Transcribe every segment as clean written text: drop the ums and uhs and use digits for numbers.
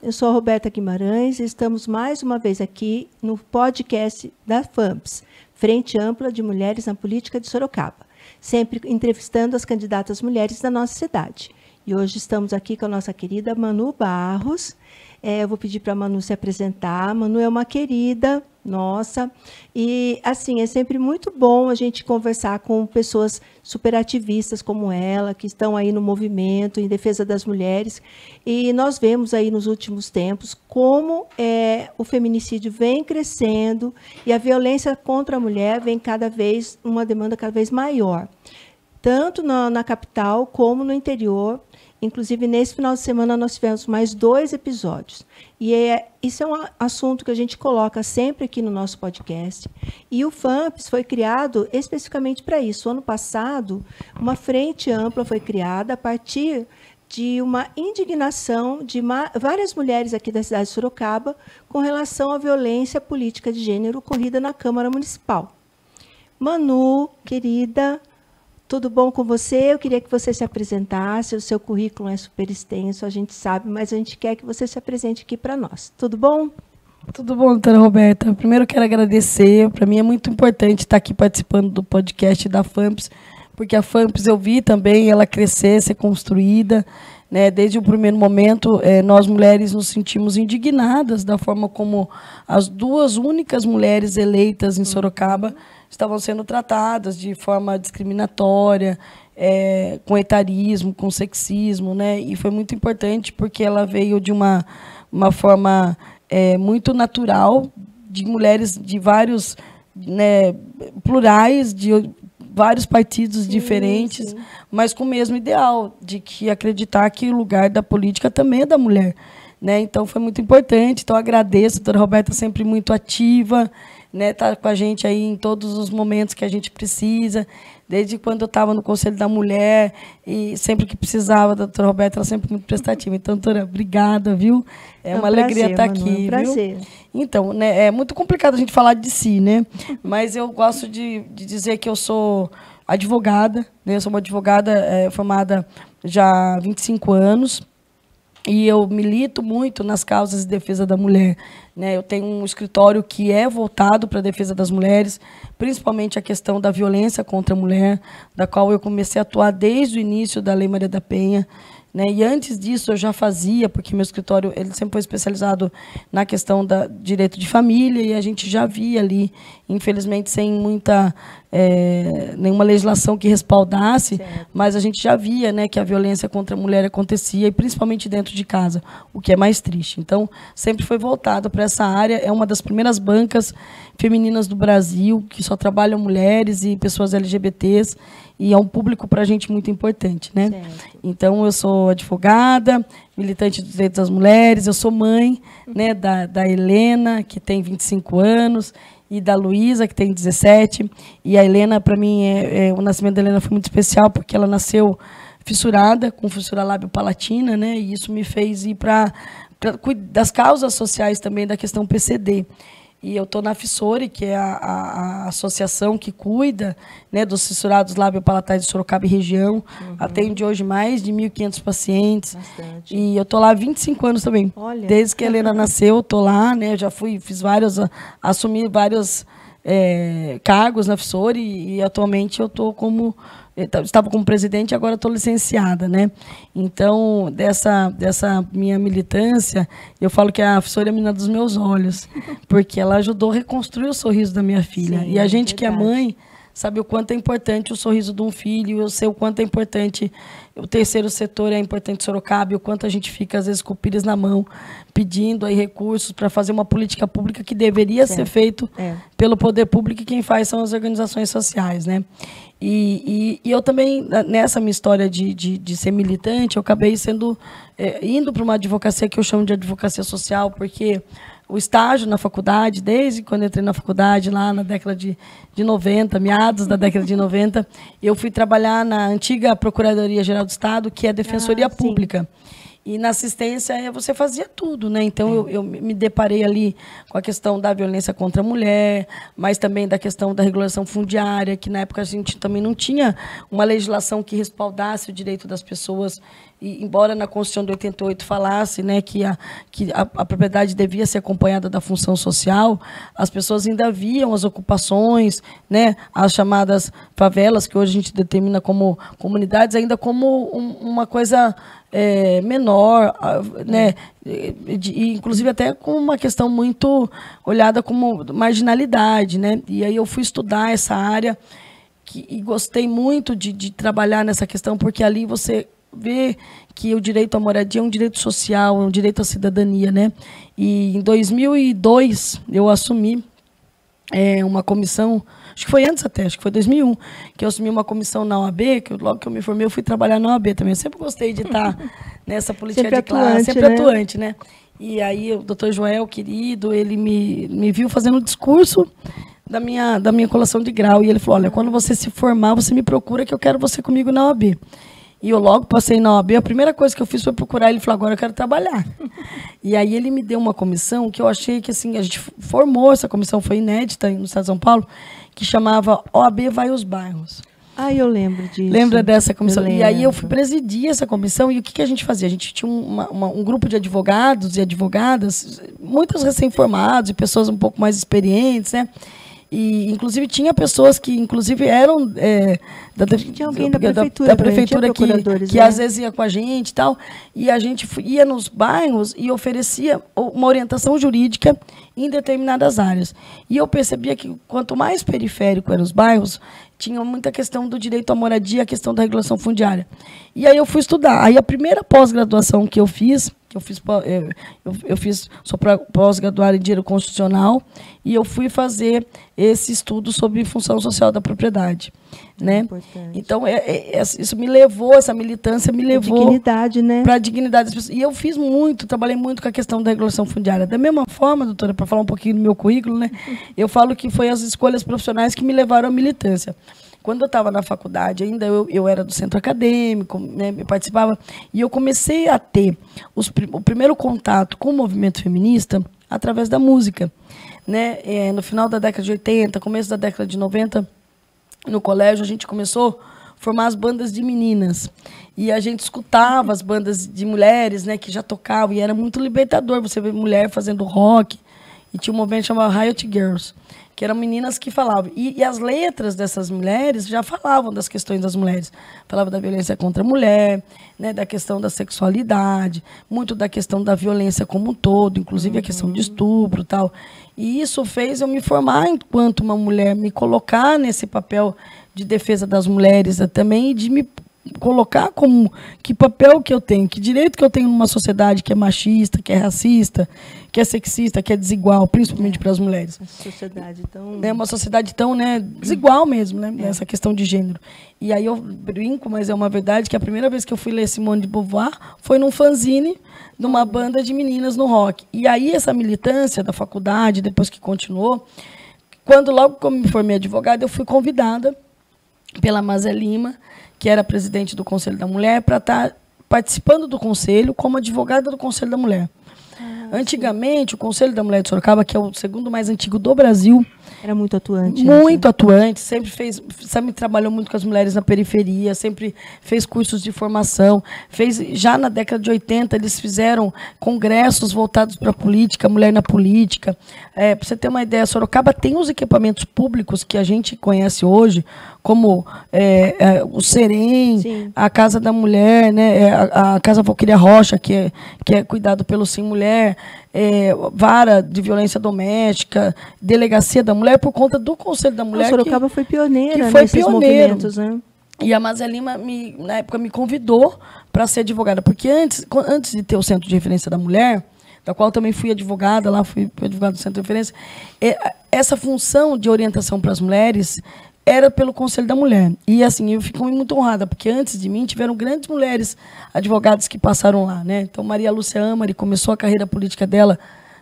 eu sou a Roberta Guimarães e estamos mais uma vez aqui no podcast da FAMPS, Frente Ampla de Mulheres na Política de Sorocaba, sempre entrevistando as candidatas mulheres da nossa cidade. E hoje estamos aqui com a nossa querida Manu Barros. Eu vou pedir para a Manu se apresentar. Manu é uma querida nossa e, assim, é sempre muito bom a gente conversar com pessoas superativistas como ela, que estão aí no movimento em defesa das mulheres. E nós vemos aí nos últimos tempos como o feminicídio vem crescendo e a violência contra a mulher vem uma demanda cada vez maior, tanto na capital como no interior. Inclusive, nesse final de semana, nós tivemos mais 2 episódios. E isso é um assunto que a gente coloca sempre aqui no nosso podcast. E o FAMPS foi criado especificamente para isso. Ano passado, uma frente ampla foi criada a partir de uma indignação de várias mulheres aqui da cidade de Sorocaba com relação à violência política de gênero ocorrida na Câmara Municipal. Manu, querida, tudo bom com você? Eu queria que você se apresentasse. O seu currículo é super extenso, a gente sabe, mas a gente quer que você se apresente aqui para nós. Tudo bom? Tudo bom, doutora Roberta. Primeiro, quero agradecer. Para mim é muito importante estar aqui participando do podcast da FAMPS, porque a FAMPS eu vi também ela crescer, ser construída. Né? Desde o primeiro momento, nós mulheres nos sentimos indignadas da forma como as 2 únicas mulheres eleitas em Sorocaba estavam sendo tratadas de forma discriminatória, com etarismo, com sexismo, né? E foi muito importante porque ela veio de uma forma muito natural, de mulheres de vários, né, plurais, de vários partidos diferentes, mas com o mesmo ideal, de que acreditar que o lugar da política também é da mulher. Né? Então, foi muito importante. Então, agradeço, a doutora Roberta sempre muito ativa, né? Tá com a gente aí em todos os momentos que a gente precisa, desde quando eu estava no Conselho da Mulher, e sempre que precisava, a doutora Roberta, ela sempre muito prestativa. Então, doutora, obrigada, viu? É uma alegria estar aqui. É um prazer. Viu? Então, né, é muito complicado a gente falar de si, né? Mas eu gosto de dizer que eu sou advogada, né? Eu sou uma advogada formada já há 25 anos, e eu milito muito nas causas de defesa da mulher. Né? Eu tenho um escritório que é voltado para a defesa das mulheres, principalmente a questão da violência contra a mulher, da qual eu comecei a atuar desde o início da Lei Maria da Penha. Né? E antes disso eu já fazia, porque meu escritório ele sempre foi especializado na questão do direito de família, e a gente já via ali, infelizmente sem muita nenhuma legislação que respaldasse, certo, mas a gente já via, né, que a violência contra a mulher acontecia, e principalmente dentro de casa, o que é mais triste. Então, sempre foi voltado para essa área. É uma das primeiras bancas femininas do Brasil, que só trabalham mulheres e pessoas LGBTs, e é um público para a gente muito importante. Né? Então, eu sou advogada, militante dos direitos das mulheres, eu sou mãe, né, da Helena, que tem 25 anos, e da Luísa, que tem 17. E a Helena, para mim, o nascimento da Helena foi muito especial, porque ela nasceu fissurada, com fissura lábio-palatina, né? E isso me fez ir para das causas sociais também, da questão PCD. E eu estou na Fissore, que é a associação que cuida, né, dos fissurados lábio-palatais de Sorocaba e região. Atende hoje mais de 1.500 pacientes. Bastante. E eu estou lá há 25 anos também. Olha. Desde que a Helena nasceu, eu estou lá. Né, eu já assumi vários cargos na Fissore, e atualmente eu estou estava como presidente e agora estou licenciada. Né? Então, dessa minha militância, eu falo que a Fissore é a menina dos meus olhos, porque ela ajudou a reconstruir o sorriso da minha filha. Sim, e a gente que é mãe sabe o quanto é importante o sorriso de um filho, eu sei o quanto é importante o terceiro setor, é importante Sorocaba, e o quanto a gente fica, às vezes, com o pires na mão, pedindo aí recursos para fazer uma política pública que deveria ser feito pelo poder público, e quem faz são as organizações sociais. Né? E eu também, nessa minha história de ser militante, eu acabei indo para uma advocacia que eu chamo de advocacia social, porque o estágio na faculdade, desde quando eu entrei na faculdade, lá na década de 90, meados da década de 90, eu fui trabalhar na antiga Procuradoria-Geral do Estado, que é a Defensoria Pública. E na assistência você fazia tudo, né? Então eu me deparei ali com a questão da violência contra a mulher, mas também da questão da regulação fundiária, que na época a gente também não tinha uma legislação que respaldasse o direito das pessoas e, embora na Constituição de 88 falasse, né, que a propriedade devia ser acompanhada da função social, as pessoas ainda viam as ocupações, né, as chamadas favelas, que hoje a gente determina como comunidades, ainda como uma coisa menor, né, inclusive até com uma questão muito olhada como marginalidade, né? E aí eu fui estudar essa área e gostei muito de trabalhar nessa questão, porque ali você vê que o direito à moradia é um direito social, é um direito à cidadania, né? E em 2002 eu assumi uma comissão, acho que foi antes até, acho que foi 2001, que eu assumi uma comissão na OAB, que logo que eu me formei eu fui trabalhar na OAB também. Eu sempre gostei de estar nessa política sempre de classe, sempre né? atuante, né? E aí o doutor Joel, querido, ele me viu fazendo um discurso da minha colação de grau, e ele falou, olha, quando você se formar, você me procura que eu quero você comigo na OAB. E eu logo passei na OAB, a primeira coisa que eu fiz foi procurar, ele falou, agora eu quero trabalhar. E aí ele me deu uma comissão que eu achei que, assim, a gente formou, essa comissão foi inédita no estado de São Paulo, que chamava OAB Vai aos Bairros. Ah, eu lembro disso. Lembra dessa comissão? E aí eu fui presidir essa comissão, e o que a gente fazia? A gente tinha um grupo de advogados e advogadas, muitos recém-formados e pessoas um pouco mais experientes, né? E, inclusive, tinha pessoas que, inclusive, eram tinha alguém da prefeitura que né? às vezes ia com a gente e tal. E a gente ia nos bairros e oferecia uma orientação jurídica em determinadas áreas. E eu percebia que, quanto mais periférico eram os bairros, tinha muita questão do direito à moradia, a questão da regulação fundiária. E aí eu fui estudar. Aí a primeira pós-graduação que eu fiz, sou pós-graduada em Direito Constitucional, e eu fui fazer esse estudo sobre função social da propriedade, né? Então, isso me levou, essa militância me levou dignidade, né? Para a dignidade das pessoas. E eu trabalhei muito com a questão da regulação fundiária. Da mesma forma, doutora, para falar um pouquinho do meu currículo, né? Eu falo que foi as escolhas profissionais que me levaram à militância. Quando eu estava na faculdade, ainda eu era do centro acadêmico, né, eu participava, e eu comecei a ter o primeiro contato com o movimento feminista através da música. Né? No final da década de 80, começo da década de 90, no colégio, a gente começou a formar as bandas de meninas. E a gente escutava as bandas de mulheres, né, que já tocavam, e era muito libertador você ver mulher fazendo rock. E tinha um movimento chamado Riot Girls, que eram meninas que falavam. E as letras dessas mulheres já falavam das questões das mulheres. Falavam da violência contra a mulher, né, da questão da sexualidade, muito da questão da violência como um todo, inclusive a questão de estupro e tal. E isso fez eu me formar enquanto uma mulher, me colocar nesse papel de defesa das mulheres também, e de me colocar como que papel que eu tenho, que direito que eu tenho numa sociedade que é machista, que é racista, que é sexista, que é desigual, principalmente para as mulheres. É uma sociedade tão, né, desigual mesmo, né, nessa questão de gênero. E aí eu brinco, mas é uma verdade que a primeira vez que eu fui ler Simone de Beauvoir foi num fanzine de uma banda de meninas no rock. E aí essa militância da faculdade, depois que continuou, logo que eu me formei advogada, eu fui convidada pela Mazé Lima, que era presidente do Conselho da Mulher, para estar participando do Conselho como advogada do Conselho da Mulher. Antigamente, o Conselho da Mulher de Sorocaba, que é o segundo mais antigo do Brasil, era muito atuante. Muito atuante, sempre trabalhou muito com as mulheres na periferia, sempre fez cursos de formação. Já na década de 80, eles fizeram congressos voltados para a política, mulher na política. Para você ter uma ideia, Sorocaba tem os equipamentos públicos que a gente conhece hoje, como o Serem, sim, a Casa da Mulher, né, a Casa Valquíria Rocha, que é cuidado pelo Sim Mulher, vara de violência doméstica, delegacia da mulher, por conta do Conselho da Mulher. A Sorocaba foi pioneira nesses movimentos, né? E a Mazé Lima, na época, me convidou para ser advogada, porque antes de ter o Centro de Referência da Mulher, da qual também fui advogada, lá fui advogada do Centro de Referência, essa função de orientação para as mulheres era pelo Conselho da Mulher. E, assim, eu fico muito honrada, porque antes de mim tiveram grandes mulheres advogadas que passaram lá, né? Então, Maria Lúcia Amari começou a carreira política dela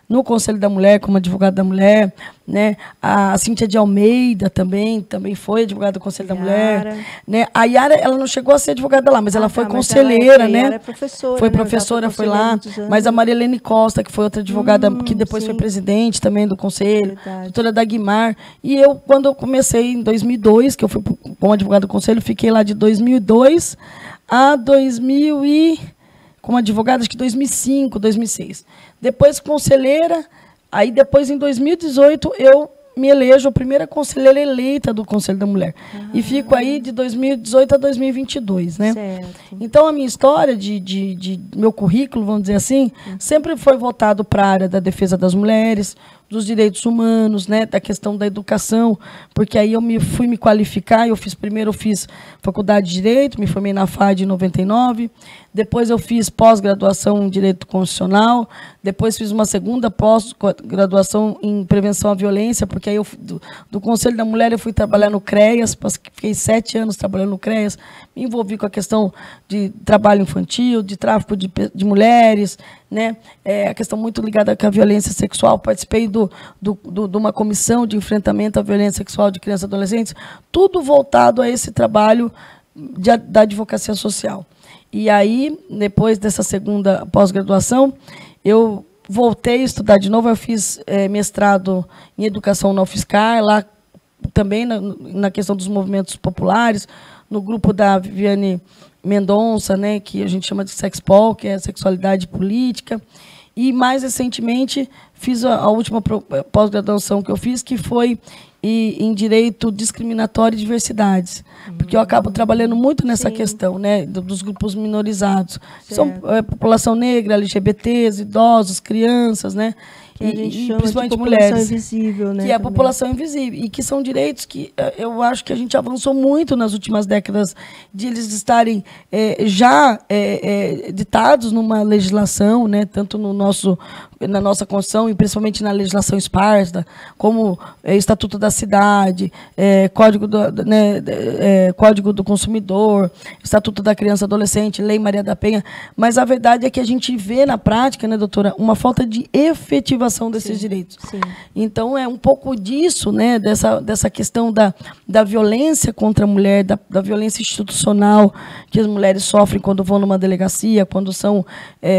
no Conselho da Mulher, como advogada da mulher, né? A Cíntia de Almeida também foi advogada do Conselho da Mulher, né? A Yara, ela não chegou a ser advogada lá, mas ela foi conselheira, né? É professora, foi professora, foi lá. Mas a Marilene Costa, que foi outra advogada, que depois foi presidente também do Conselho, doutora Dagmar. E eu, quando eu comecei em 2002, que eu fui como advogada do Conselho, fiquei lá de 2002 a 2000 e... como advogada, acho que 2005, 2006. Depois conselheira, aí depois em 2018 eu me elejo a primeira conselheira eleita do Conselho da Mulher. E fico aí de 2018 a 2022, né? Certo. Então a minha história, meu currículo, vamos dizer assim, sempre foi voltado para a área da defesa das mulheres, dos direitos humanos, né, da questão da educação, porque aí eu fui me qualificar, eu fiz faculdade de Direito, me formei na FAD em 99, depois eu fiz pós-graduação em Direito Constitucional, depois fiz uma segunda pós-graduação em Prevenção à Violência, porque aí do Conselho da Mulher eu fui trabalhar no CREAS, fiquei 7 anos trabalhando no CREAS, me envolvi com a questão de trabalho infantil, de tráfico de mulheres, né, a questão muito ligada com a violência sexual, participei de uma comissão de enfrentamento à violência sexual de crianças e adolescentes, tudo voltado a esse trabalho da advocacia social. E aí, depois dessa segunda pós-graduação, eu voltei a estudar de novo, eu fiz mestrado em educação na UFSCar, lá também na questão dos movimentos populares, no grupo da Viviane Mendonça, né, que a gente chama de Sexpol, que é a sexualidade política. E, mais recentemente, fiz a última pós-graduação que eu fiz, que foi em Direito Discriminatório e Diversidades. Porque eu acabo trabalhando muito nessa questão, né, dos grupos minorizados. São população negra, LGBTs, idosos, crianças, né? Que a gente chama principalmente de população mulheres, invisível, né? Que é a população invisível. E que são direitos que eu acho que a gente avançou muito nas últimas décadas de eles estarem já ditados numa legislação, né, tanto na nossa Constituição e principalmente na legislação esparsa, como Estatuto da Cidade, Código do Consumidor, Estatuto da Criança e Adolescente, Lei Maria da Penha. Mas a verdade é que a gente vê na prática, né, doutora, uma falta de efetivação desses direitos. Sim. Então, é um pouco disso, né, dessa questão da violência contra a mulher, da violência institucional que as mulheres sofrem quando vão numa delegacia, quando são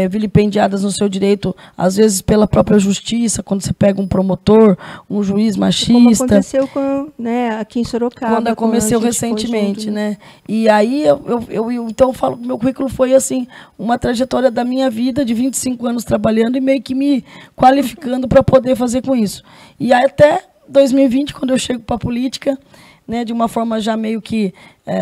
vilipendiadas no seu direito, às vezes pela própria justiça, quando você pega um promotor, um juiz machista. Como aconteceu aqui em Sorocaba. Quando aconteceu recentemente, junto, né? E aí, então, eu falo que meu currículo foi assim, uma trajetória da minha vida, de 25 anos trabalhando e meio que me qualificando para poder fazer com isso. E aí, até 2020, quando eu chego para a política, né, de uma forma já meio que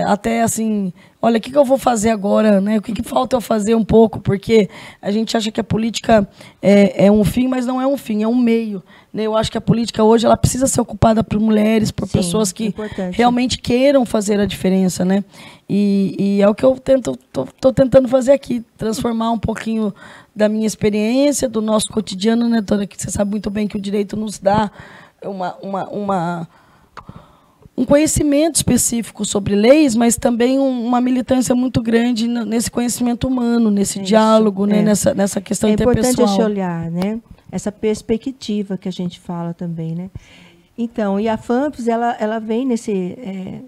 até assim, olha, o que eu vou fazer agora, né? O que falta eu fazer um pouco, porque a gente acha que a política é um fim, mas não é um fim, é um meio, né? Eu acho que a política hoje ela precisa ser ocupada por mulheres, por pessoas que realmente queiram fazer a diferença, né? E é o que eu tô tentando fazer aqui, transformar um pouquinho da minha experiência, do nosso cotidiano, né, doutora? Que você sabe muito bem que o direito nos dá um conhecimento específico sobre leis, mas também uma militância muito grande nesse conhecimento humano, nesse diálogo, né, nessa questão interpessoal. É importante esse olhar, né? Essa perspectiva que a gente fala também, né? Então, e a FAMPS, ela vem nesse...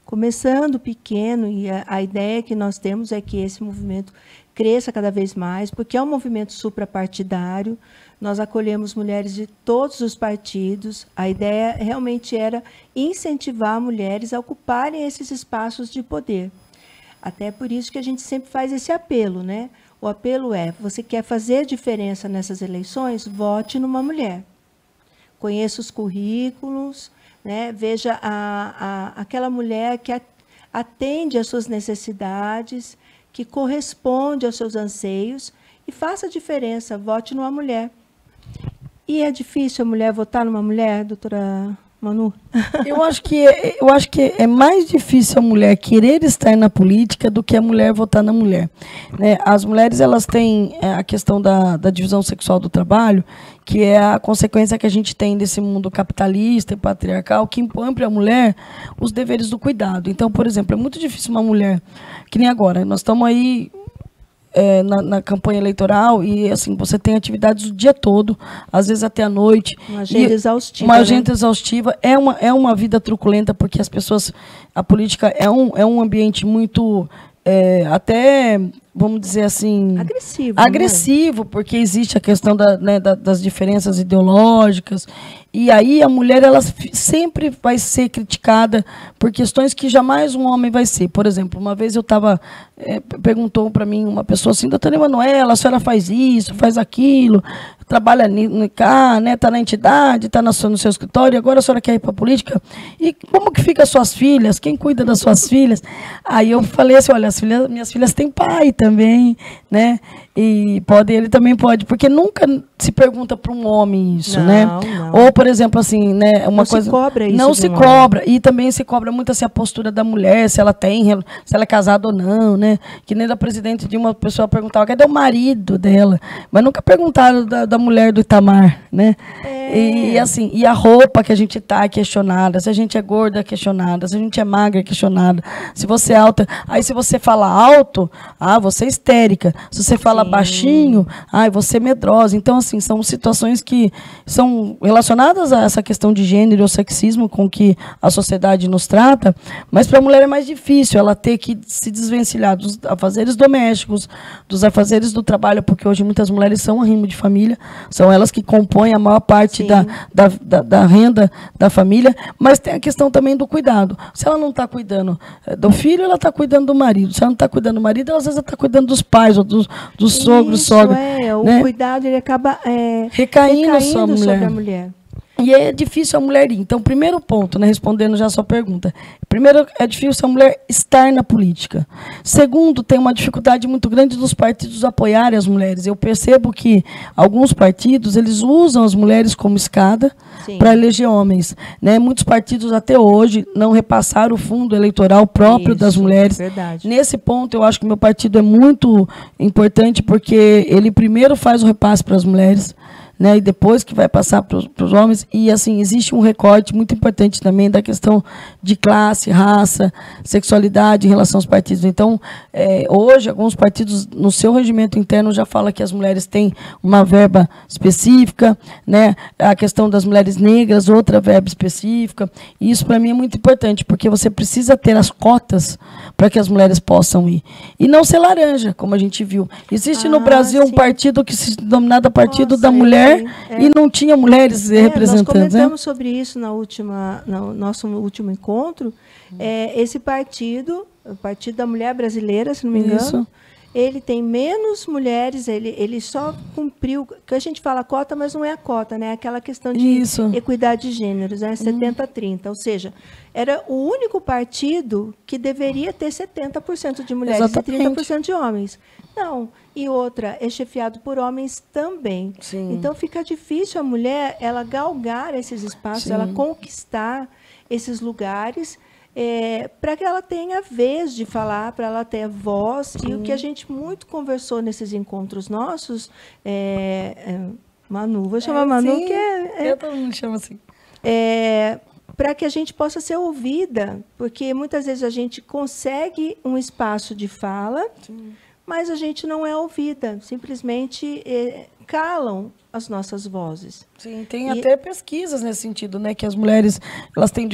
começando pequeno, e a ideia que nós temos é que esse movimento cresça cada vez mais, porque é um movimento suprapartidário. Nós acolhemos mulheres de todos os partidos. A ideia realmente era incentivar mulheres a ocuparem esses espaços de poder. Até por isso que a gente sempre faz esse apelo, né? O apelo é, você quer fazer diferença nessas eleições? Vote numa mulher. Conheça os currículos, né? Veja aquela mulher que atende às suas necessidades, que corresponde aos seus anseios e faça a diferença, vote numa mulher. E é difícil a mulher votar numa mulher, doutora Manu? Eu acho que é mais difícil a mulher querer estar na política do que a mulher votar na mulher, né? As mulheres elas têm a questão da divisão sexual do trabalho, que é a consequência que a gente tem desse mundo capitalista e patriarcal, que impõe para a mulher os deveres do cuidado. Então, por exemplo, é muito difícil uma mulher, que nem agora, nós estamos aí na campanha eleitoral e assim você tem atividades o dia todo, às vezes até a noite. Uma agenda exaustiva. Uma agenda exaustiva. É uma vida truculenta, porque as pessoas... A política é um ambiente muito... até, vamos dizer assim... Agressivo, né? Porque existe a questão das diferenças ideológicas. E aí a mulher ela sempre vai ser criticada por questões que jamais um homem vai ser. Por exemplo, uma vez eu estava... perguntou para mim uma pessoa assim, doutora Emanuela, a senhora faz isso, faz aquilo, trabalha no ICA, né, está na entidade, está no seu escritório, agora a senhora quer ir para a política? E como que fica as suas filhas? Quem cuida das suas filhas? Aí eu falei assim, olha, minhas filhas têm pai também, né? E ele também pode, porque nunca se pergunta para um homem isso, né? Não. Ou, por exemplo, assim, né, uma coisa... Se cobra isso. Não se cobra. E também se cobra muito assim, a postura da mulher, se ela é casada ou não, né? Que nem da presidente de uma pessoa perguntava, cadê o marido dela? Mas nunca perguntaram da mulher do Itamar, né? E assim, e a roupa que a gente tá é questionada, se a gente é gorda é questionada, se a gente é magra é questionada, se você é alta, aí se você fala alto, você é histérica, se você fala baixinho, você é medrosa. Então assim, são situações que são relacionadas a essa questão de gênero ou sexismo com que a sociedade nos trata, mas para a mulher é mais difícil ela ter que se desvencilhar dos afazeres domésticos, dos afazeres do trabalho, porque hoje muitas mulheres são arrimo de família, são elas que compõem a maior parte da renda da família, mas tem a questão também do cuidado. Se ela não está cuidando do filho, ela está cuidando do marido. Se ela não está cuidando do marido, às vezes ela está cuidando dos pais ou dos sogros, sogra. O cuidado ele acaba recaindo sobre a mulher. E é difícil a mulher ir. Então, primeiro ponto, né, respondendo já a sua pergunta. Primeiro, é difícil a mulher estar na política. Segundo, tem uma dificuldade muito grande dos partidos apoiarem as mulheres. Eu percebo que alguns partidos, eles usam as mulheres como escada para eleger homens. Né? Muitos partidos, até hoje, não repassaram o fundo eleitoral próprio das mulheres. Verdade. Nesse ponto, eu acho que meu partido é muito importante, porque ele primeiro faz o repasse para as mulheres, né, e depois que vai passar para os homens. E assim, existe um recorte muito importante também da questão de classe, raça, sexualidade em relação aos partidos. Então, hoje, alguns partidos, no seu regimento interno, já fala que as mulheres têm uma verba específica, né, a questão das mulheres negras, outra verba específica. E isso, para mim, é muito importante, porque você precisa ter as cotas para que as mulheres possam ir. E não ser laranja, como a gente viu. Existe no Brasil um partido que se denominado Partido da Mulher, e não tinha mulheres representantes. Nós comentamos sobre isso no nosso último encontro. Esse partido, o Partido da Mulher Brasileira, se não me engano, ele tem menos mulheres, ele só cumpriu, que a gente fala cota, mas não é a cota, né? Aquela questão de equidade de gêneros, né? 70-30, ou seja, era o único partido que deveria ter 70% de mulheres e 30% de homens. Não, e outra, é chefiado por homens também. Sim. Então fica difícil a mulher ela galgar esses espaços, ela conquistar esses lugares, para que ela tenha vez de falar, para ela ter voz. E o que a gente muito conversou nesses encontros nossos, Manu, vou chamar Manu, que eu todo mundo chama assim. Para que a gente possa ser ouvida, porque muitas vezes a gente consegue um espaço de fala, mas a gente não é ouvida, simplesmente calam as nossas vozes. Sim, tem até pesquisas nesse sentido, né, que as mulheres elas têm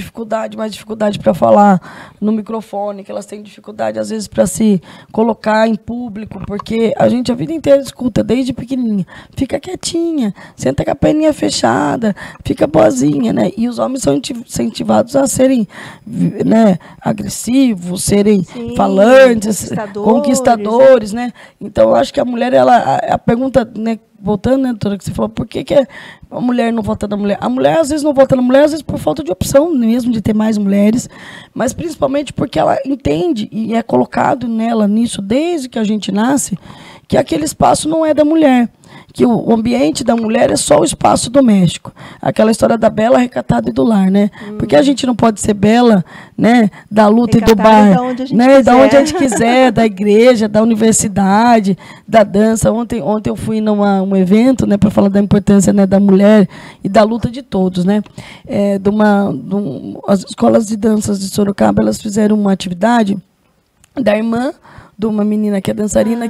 mais dificuldade para falar no microfone, que elas têm dificuldade às vezes para se colocar em público, porque a gente a vida inteira escuta desde pequenininha, fica quietinha, senta com a perninha fechada, fica boazinha, né? E os homens são incentivados a serem, né, agressivos, serem falantes, conquistadores, né? Então eu acho que a mulher a pergunta, né, voltando, né, doutora, que você falou, por que a mulher não vota na mulher? A mulher, às vezes, não vota na mulher, às vezes, por falta de opção mesmo, de ter mais mulheres, mas principalmente porque ela entende, e é colocado nela nisso, desde que a gente nasce, que aquele espaço não é da mulher, que o ambiente da mulher é só o espaço doméstico. Aquela história da bela, recatada e do lar, né? Porque a gente não pode ser bela, né, da luta recatada e do bar, da onde a gente quiser, da igreja, da universidade, da dança. Ontem eu fui num evento, né, para falar da importância, né, da mulher e da luta de todos, né? As escolas de danças de Sorocaba, elas fizeram uma atividade da irmã de uma menina que é dançarina,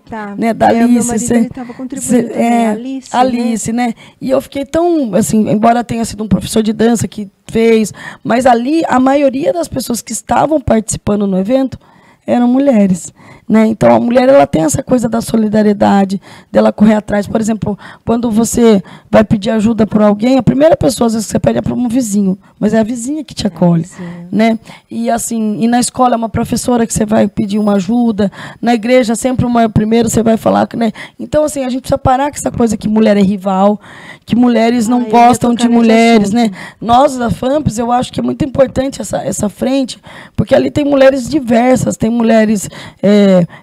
tá. Né, da Alice. Meu marido estava contribuindo também, Alice, né? E eu fiquei tão, assim, embora tenha sido um professor de dança que fez, mas ali a maioria das pessoas que estavam participando no evento eram mulheres, né? Então, a mulher, ela tem essa coisa da solidariedade, dela correr atrás. Por exemplo, quando você vai pedir ajuda para alguém, a primeira pessoa, às vezes, que você pede é para um vizinho, mas é a vizinha que te acolhe, né? E, assim, e na escola, é uma professora que você vai pedir uma ajuda, na igreja, sempre primeiro você vai falar, né? Então, assim, a gente precisa parar com essa coisa que mulher é rival, que mulheres não gostam de mulheres, né? Nós, da FAMPS, eu acho que é muito importante essa frente, porque ali tem mulheres diversas, tem mulheres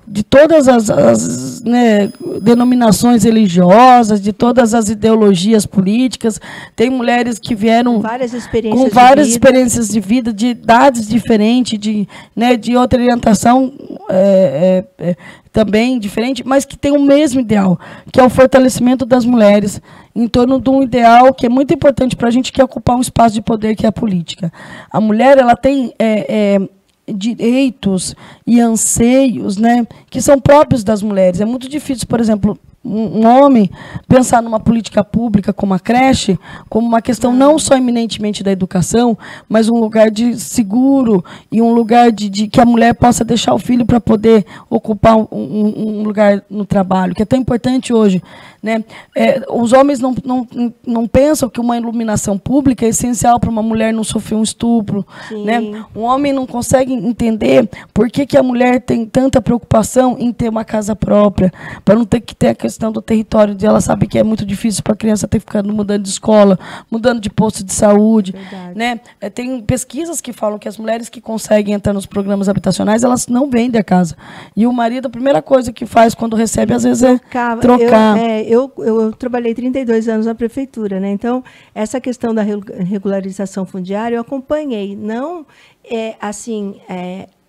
de todas as né, denominações religiosas, de todas as ideologias políticas, tem mulheres que vieram com várias experiências de vida, de idades diferentes, de outra orientação também diferente, mas que tem o mesmo ideal, que é o fortalecimento das mulheres em torno de um ideal que é muito importante para a gente, que é ocupar um espaço de poder, que é a política. A mulher, ela tem direitos e anseios, né, que são próprios das mulheres. É muito difícil, por exemplo, um homem pensar numa política pública como a creche, como uma questão não só eminentemente da educação, mas um lugar de seguro e um lugar de que a mulher possa deixar o filho para poder ocupar um lugar no trabalho, que é tão importante hoje, né? Os homens não pensam que uma iluminação pública é essencial para uma mulher não sofrer um estupro, né? Um homem não consegue entender por que a mulher tem tanta preocupação em ter uma casa própria, para não ter que ter a questão do território, de ela sabe que é muito difícil para a criança ter que ficar mudando de escola, mudando de posto de saúde, né? Tem pesquisas que falam que as mulheres que conseguem entrar nos programas habitacionais, elas não vendem a casa. E o marido, a primeira coisa que faz quando recebe, às vezes, é trocar. Eu trabalhei 32 anos na prefeitura, né? Então, essa questão da regularização fundiária, eu acompanhei, não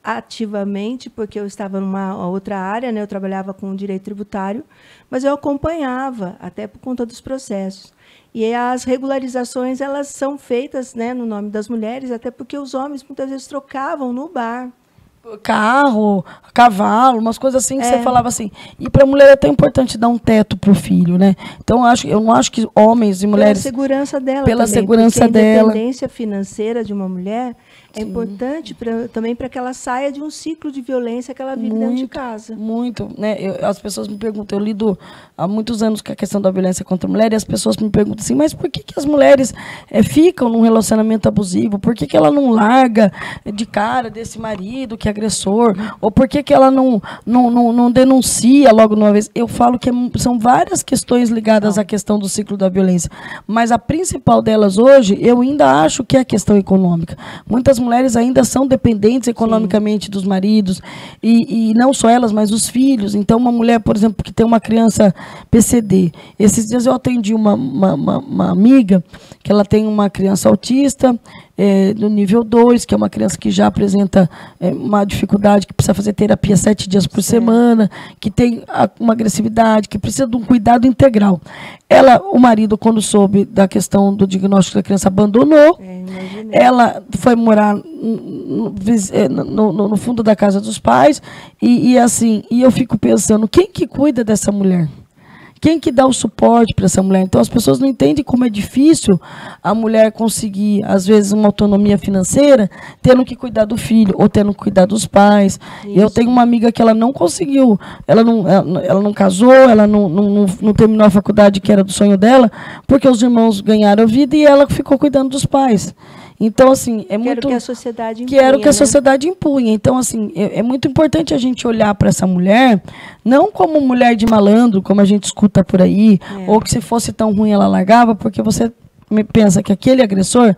ativamente, porque eu estava numa outra área, né? Eu trabalhava com direito tributário, mas eu acompanhava, até por conta dos processos. E as regularizações, elas são feitas, né, no nome das mulheres, até porque os homens muitas vezes trocavam no bar. Carro, cavalo, umas coisas assim que você falava assim. E para a mulher é tão importante dar um teto para o filho, né? Então, eu não acho que homens e mulheres... Pela segurança dela Pela também, segurança dela. A independência financeira de uma mulher é importante também para que ela saia de um ciclo de violência que ela vive dentro de casa. Muito, né? As pessoas me perguntam, eu lido há muitos anos com a questão da violência contra a mulher, e as pessoas me perguntam assim, mas por que as mulheres ficam num relacionamento abusivo? Por que ela não larga de cara desse marido que é agressor? Ou por que ela não denuncia logo de uma vez? Eu falo que são várias questões ligadas à questão do ciclo da violência, mas a principal delas hoje, eu ainda acho que é a questão econômica. Muitas mulheres ainda são dependentes economicamente dos maridos, e não só elas, mas os filhos. Então, uma mulher, por exemplo, que tem uma criança PCD. Esses dias eu atendi uma amiga, que ela tem uma criança autista, no nível 2, que é uma criança que já apresenta uma dificuldade, que precisa fazer terapia 7 dias por semana, que tem uma agressividade, que precisa de um cuidado integral. O marido, quando soube da questão do diagnóstico da criança, abandonou. Ela foi morar no fundo da casa dos pais, e eu fico pensando, quem que cuida dessa mulher? Quem que dá o suporte para essa mulher? Então, as pessoas não entendem como é difícil a mulher conseguir, às vezes, uma autonomia financeira, tendo que cuidar do filho, ou tendo que cuidar dos pais. Isso. Eu tenho uma amiga que ela não conseguiu, ela não casou, ela não terminou a faculdade, que era do sonho dela, porque os irmãos ganharam vida e ela ficou cuidando dos pais. Então, assim, que a sociedade impunha, que era o que a sociedade impunha. Então, assim, é muito importante a gente olhar para essa mulher, não como mulher de malandro, como a gente escuta por aí, ou que se fosse tão ruim ela largava, porque você pensa que aquele agressor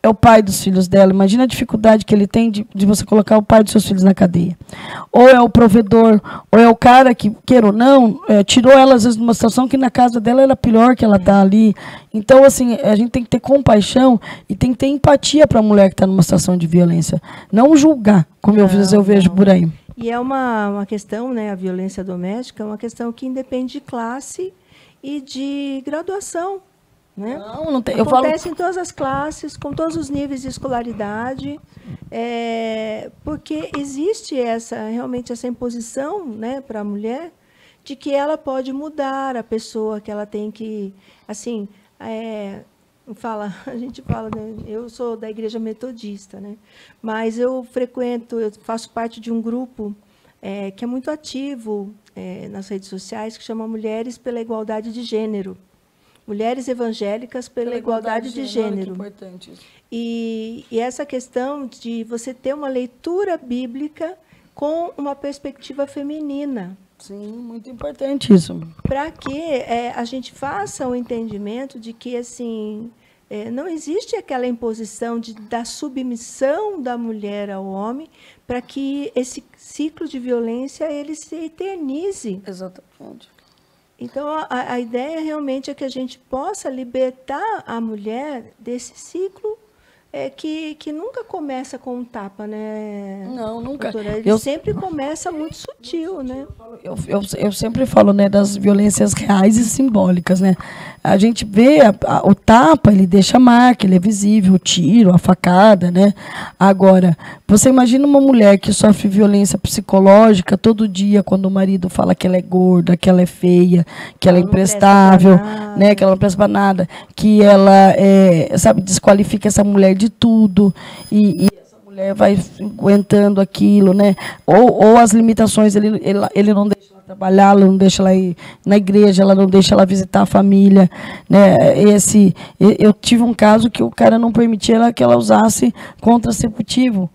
é o pai dos filhos dela. Imagina a dificuldade que ele tem de você colocar o pai dos seus filhos na cadeia. Ou é o provedor, ou é o cara que, queira ou não, tirou ela, às vezes, de uma situação que na casa dela era pior que ela está ali. Então, assim, a gente tem que ter compaixão e tem que ter empatia para a mulher que está numa situação de violência. Não julgar, como eu vejo por aí. E é uma questão, né, a violência doméstica, é uma questão que independe de classe e de graduação. Né? Não tem. Acontece em todas as classes, com todos os níveis de escolaridade, porque existe realmente essa imposição, né, para a mulher de que ela pode mudar a pessoa, que ela tem que, assim, a gente fala, né, eu sou da Igreja Metodista, né, mas eu faço parte de um grupo que é muito ativo nas redes sociais, que chama Mulheres pela Igualdade de Gênero. Mulheres Evangélicas pela Igualdade de Gênero. Que importante isso. E essa questão de você ter uma leitura bíblica com uma perspectiva feminina. Sim, muito importante isso. Para que a gente faça o entendimento de que assim, não existe aquela imposição da submissão da mulher ao homem para que esse ciclo de violência ele se eternize. Exatamente. Então, a ideia realmente é que a gente possa libertar a mulher desse ciclo que nunca começa com um tapa, né? Não, nunca. Doutora? Ele sempre começa muito sutil, né? Eu sempre falo, né, das violências reais e simbólicas, né? A gente vê o tapa, ele deixa a marca, ele é visível, o tiro, a facada, né? Agora, você imagina uma mulher que sofre violência psicológica todo dia quando o marido fala que ela é gorda, que ela é feia, que ela é imprestável, né? Que ela não presta para nada, que ela desqualifica essa mulher de tudo e essa mulher vai aguentando aquilo, né? Ou as limitações, ele não deixa ela trabalhar, ela não deixa ela ir na igreja, ela não deixa ela visitar a família, né? Eu tive um caso que o cara não permitia que ela usasse contraceptivo,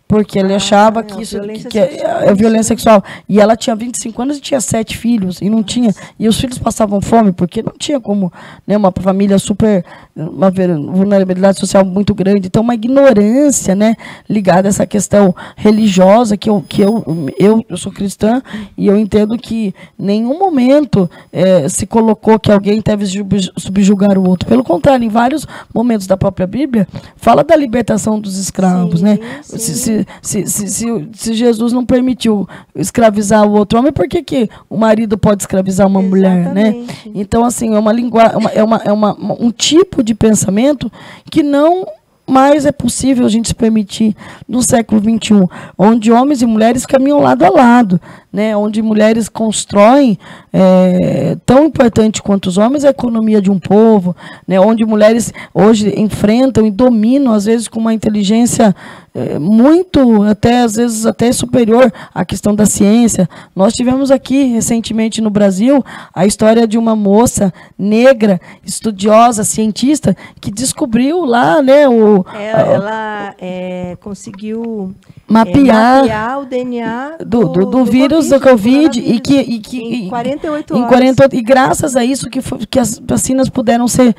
porque ele achava que isso é violência sexual. E ela tinha 25 anos e tinha 7 filhos. E não tinha. E os filhos passavam fome, porque não tinha como, né, uma família uma vulnerabilidade social muito grande. Então, uma ignorância, né, ligada a essa questão religiosa, que eu sou cristã, e eu entendo que em nenhum momento se colocou que alguém deve subjugar o outro. Pelo contrário, em vários momentos da própria Bíblia, fala da libertação dos escravos, né? Sim. Se Jesus não permitiu escravizar o outro homem, por que o marido pode escravizar uma mulher, né? Então, assim, um tipo de pensamento que não mais é possível a gente se permitir no século XXI, onde homens e mulheres caminham lado a lado, né? Onde mulheres constroem, tão importante quanto os homens, a economia de um povo, né? Onde mulheres hoje enfrentam e dominam, às vezes com uma inteligência muito, às vezes até superior à questão da ciência. Nós tivemos aqui, recentemente no Brasil, a história de uma moça negra, estudiosa, cientista, que descobriu lá, né, ela conseguiu mapear o DNA do vírus do Covid em 48 horas. E graças a isso que as vacinas puderam ser,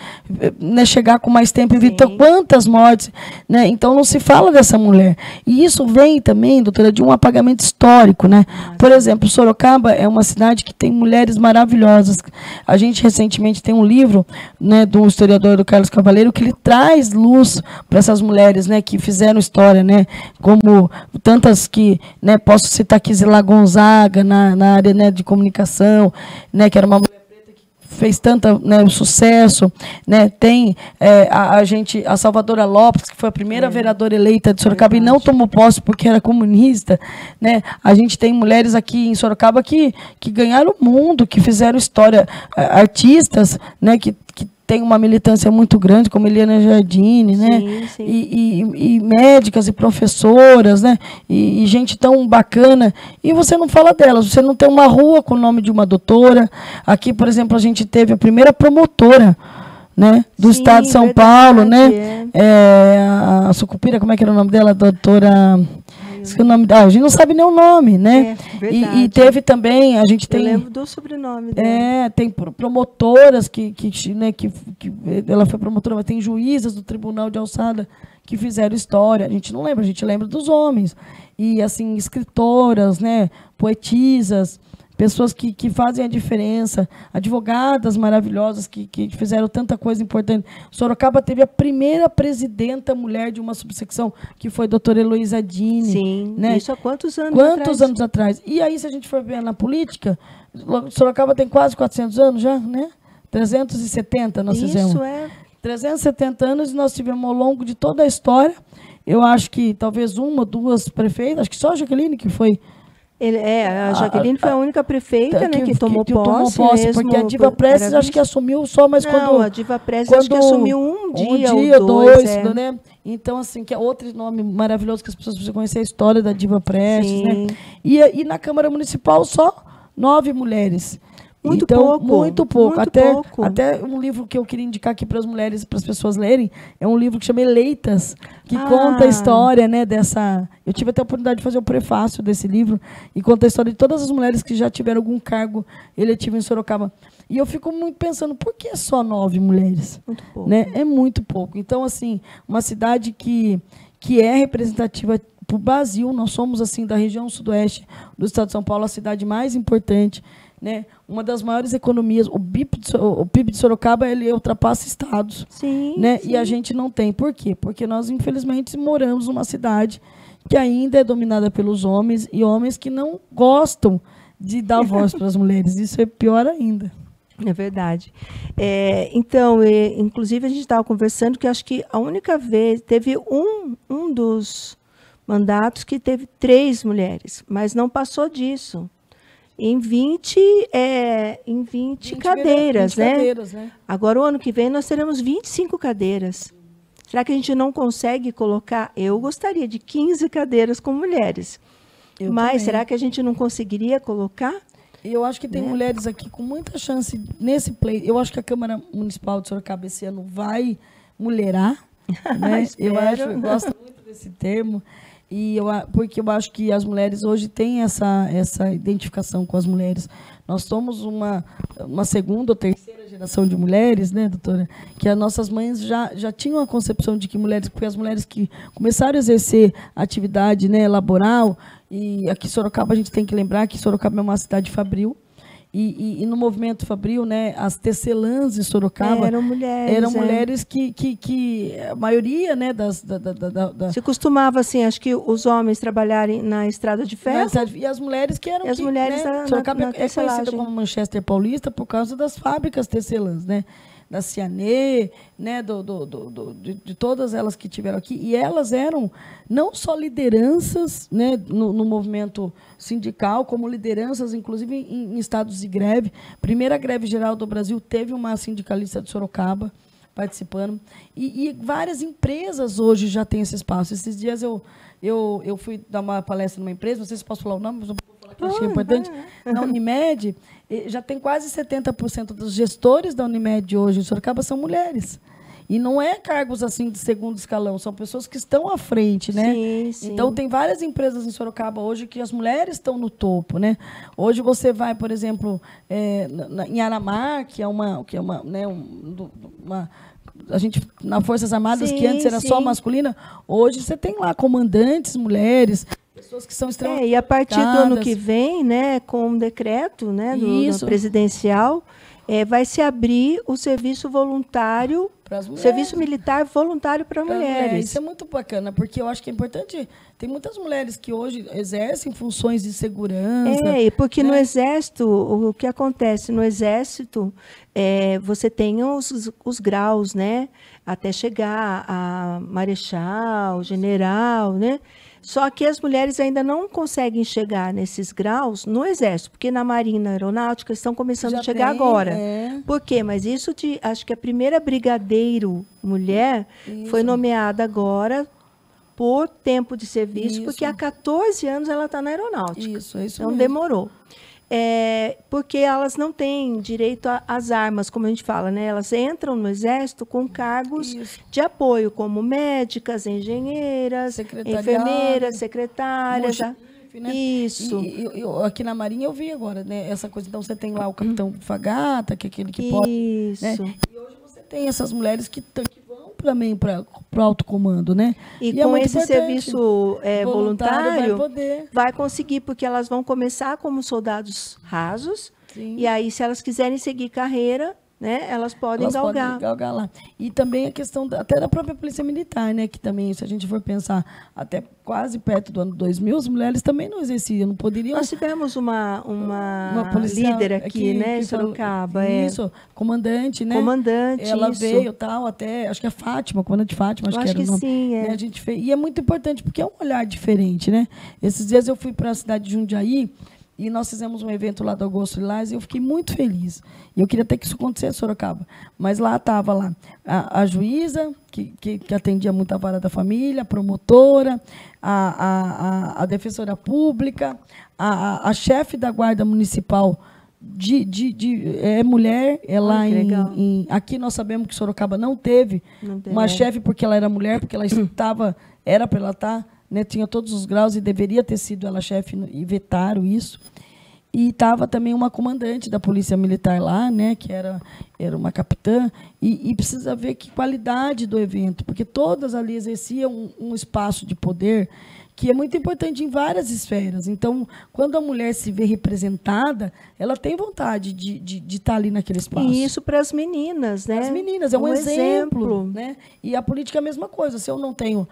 né, chegar com mais tempo, evitar quantas mortes, né? Então não se fala dessa mulher. E isso vem também, doutora, de um apagamento histórico, né? Por exemplo, Sorocaba é uma cidade que tem mulheres maravilhosas. A gente recentemente tem um livro, né, do historiador do Carlos Cavaleiro, que ele traz luz para essas mulheres, né, que fizeram história, né, como tantas que, né, posso citar aqui Zila Gonzaga na área, né, de comunicação, né, que era uma mulher preta que fez tanto, né, sucesso, né? Tem a Salvadora Lopes, que foi a primeira vereadora eleita de Sorocaba e não tomou posse porque era comunista, né? A gente tem mulheres aqui em Sorocaba que ganharam o mundo, que fizeram história, artistas, né, que tem uma militância muito grande, como Eliana Jardine, né? Sim. E médicas e professoras, né? E gente tão bacana. E você não fala delas, você não tem uma rua com o nome de uma doutora. Aqui, por exemplo, a gente teve a primeira promotora, né, do Estado de São Paulo, né? A Sucupira, como é que era o nome dela? Doutora... O nome, a gente não sabe nem o nome, né? E teve também, a gente tem... Eu lembro do sobrenome dela. Tem promotoras que ela foi promotora, mas tem juízas do Tribunal de Alçada que fizeram história. A gente não lembra, a gente lembra dos homens. E, assim, escritoras, né, poetisas, pessoas que fazem a diferença, advogadas maravilhosas que fizeram tanta coisa importante. Sorocaba teve a primeira presidenta mulher de uma subsecção, que foi a doutora Heloísa Dini. Sim, né? Isso há quantos anos atrás? Quantos anos atrás? E aí, se a gente for ver na política, Sorocaba tem quase 400 anos já, né? 370 nós fizemos. Isso é. 370 anos, e nós tivemos ao longo de toda a história, eu acho que talvez uma, duas prefeitas, acho que só a Jaqueline que foi. A Jaqueline foi a única prefeita, né, que tomou posse mesmo, porque a Diva Prestes acho que assumiu só, mas não, quando... a Diva Prestes acho que assumiu um dia ou dois, né? Então, assim, que é outro nome maravilhoso que as pessoas precisam conhecer a história da Diva Prestes, né? E na Câmara Municipal só 9 mulheres. Muito pouco. Muito pouco. Até um livro que eu queria indicar aqui para as mulheres, para as pessoas lerem, é um livro que chama Eleitas, que conta a história, né, dessa... Eu tive até a oportunidade de fazer o prefácio desse livro e conta a história de todas as mulheres que já tiveram algum cargo eletivo em Sorocaba. E eu fico muito pensando, por que só 9 mulheres? Muito pouco. Né? É muito pouco. Então, assim, uma cidade que é representativa para o Brasil, nós somos, assim, da região sudoeste do estado de São Paulo, a cidade mais importante, né? Uma das maiores economias, o PIB de Sorocaba, ele ultrapassa estados. Sim, né? sim. E a gente não tem. Por quê? Porque nós, infelizmente, moramos numa cidade que ainda é dominada pelos homens, e homens que não gostam de dar voz para as mulheres. Isso é pior ainda. É verdade. Então, inclusive, a gente estava conversando que acho que a única vez, teve um dos mandatos que teve 3 mulheres, mas não passou disso. Em 20 cadeiras, 20 né? cadeiras, né? Agora, o ano que vem, nós teremos 25 cadeiras. Será que a gente não consegue colocar? Eu gostaria de 15 cadeiras com mulheres. Mas também. será que a gente não conseguiria colocar? Eu acho que tem mulheres aqui com muita chance nesse play. Eu acho que a Câmara Municipal de Sorocaba esse ano vai mulherar. Né? eu gosto muito desse termo. Porque eu acho que as mulheres hoje têm essa identificação com as mulheres. Nós somos uma segunda ou terceira geração de mulheres, né, doutora? Que as nossas mães já tinham a concepção de que mulheres, porque as mulheres que começaram a exercer atividade, né, laboral, e aqui em Sorocaba a gente tem que lembrar que Sorocaba é uma cidade fabril. E no movimento fabril, né, as tecelãs de Sorocaba eram mulheres que a maioria, né, se costumava assim, acho que os homens trabalharem na estrada de ferro e as mulheres que eram as mulheres né, Sorocaba é conhecida como Manchester Paulista por causa das fábricas tecelãs, né, da Cianê, né, de todas elas que tiveram aqui, e elas eram não só lideranças, né, no movimento sindical, como lideranças, inclusive, em estados de greve. Primeira greve geral do Brasil teve uma sindicalista de Sorocaba participando, e várias empresas hoje já têm esse espaço. Esses dias eu fui dar uma palestra numa empresa, não sei se posso falar o nome, mas eu vou falar que achei importante, na Unimed. Já tem quase 70% dos gestores da Unimed hoje em Sorocaba são mulheres. E não é cargos assim de segundo escalão, são pessoas que estão à frente, né? Sim, sim. Então tem várias empresas em Sorocaba hoje que as mulheres estão no topo, né? Hoje você vai, por exemplo, em Aramar, que é uma a gente na Forças Armadas, que antes era só masculina, hoje você tem lá comandantes mulheres, pessoas que são extremamente e a partir do ano que vem, né, com um decreto, né, do presidencial, vai se abrir o serviço voluntário, serviço militar voluntário para mulheres. Isso é muito bacana, porque eu acho que é importante. Tem muitas mulheres que hoje exercem funções de segurança. E porque no Exército, o que acontece no Exército, você tem os graus, né, até chegar a marechal, general, né? Só que as mulheres ainda não conseguem chegar nesses graus no Exército, porque na Marinha e na Aeronáutica estão começando a chegar agora. Por quê? Mas acho que a primeira brigadeiro mulher foi nomeada agora por tempo de serviço, porque há 14 anos ela está na Aeronáutica. Isso então mesmo. Demorou. Porque elas não têm direito às armas, como a gente fala, né? Elas entram no Exército com cargos de apoio, como médicas, engenheiras, enfermeiras, secretárias. Né? Isso. E aqui na Marinha eu vi agora, né? Essa coisa. Então você tem lá o capitão Fagata, que é aquele que pode. Isso. Né? E hoje você tem essas mulheres que vão também para o alto comando, né? E com esse serviço voluntário vai conseguir, porque elas vão começar como soldados rasos. Sim. E aí, se elas quiserem seguir carreira, né, elas podem galgar lá. E também a questão até da própria Polícia Militar, né, que também, se a gente for pensar até quase perto do ano 2000, as mulheres também não exerciam, não poderiam... Nós tivemos uma líder aqui, né, em Sorocaba. Isso, comandante, né? Comandante, ela isso. veio, tal, até, acho que é Fátima, comandante Fátima, acho que era o nome. Sim, é. Né, a gente fez, e é muito importante, porque é um olhar diferente, né? Esses dias eu fui para a cidade de Jundiaí, e nós fizemos um evento lá do Augusto Lilás e eu fiquei muito feliz. E eu queria até que isso acontecesse em Sorocaba. Mas lá estava a juíza, que atendia muito a vara da família, a promotora, a defensora pública, a chefe da guarda municipal é mulher. Ela aqui nós sabemos que Sorocaba não teve uma chefe porque ela era mulher, porque ela era para ela estar... Né, tinha todos os graus e deveria ter sido ela chefe, e vetaram isso. E estava também uma comandante da Polícia Militar lá, né, que era uma capitã, e precisa ver que qualidade do evento, porque todas ali exerciam um espaço de poder que é muito importante em várias esferas. Então, quando a mulher se vê representada, ela tem vontade de estar ali naquele espaço. E isso para as meninas, né? As meninas, é um exemplo. Né? E a política é a mesma coisa. Se eu não tenho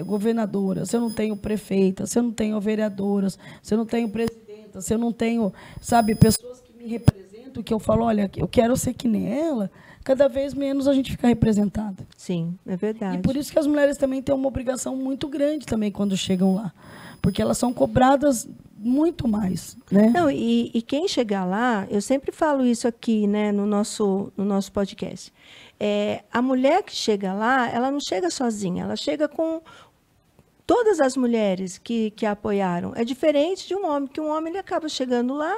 governadora, se eu não tenho prefeita, se eu não tenho vereadoras, se eu não tenho presidenta, se eu não tenho, sabe, pessoas que me representam, que eu falo, olha, eu quero ser que nem ela, cada vez menos a gente fica representada. Sim, é verdade. E por isso que as mulheres também têm uma obrigação muito grande também quando chegam lá. Porque elas são cobradas muito mais. Né? Não, e quem chegar lá, eu sempre falo isso aqui, né, no nosso podcast. A mulher que chega lá, ela não chega sozinha, ela chega com todas as mulheres que a apoiaram. É diferente de um homem, que um homem ele acaba chegando lá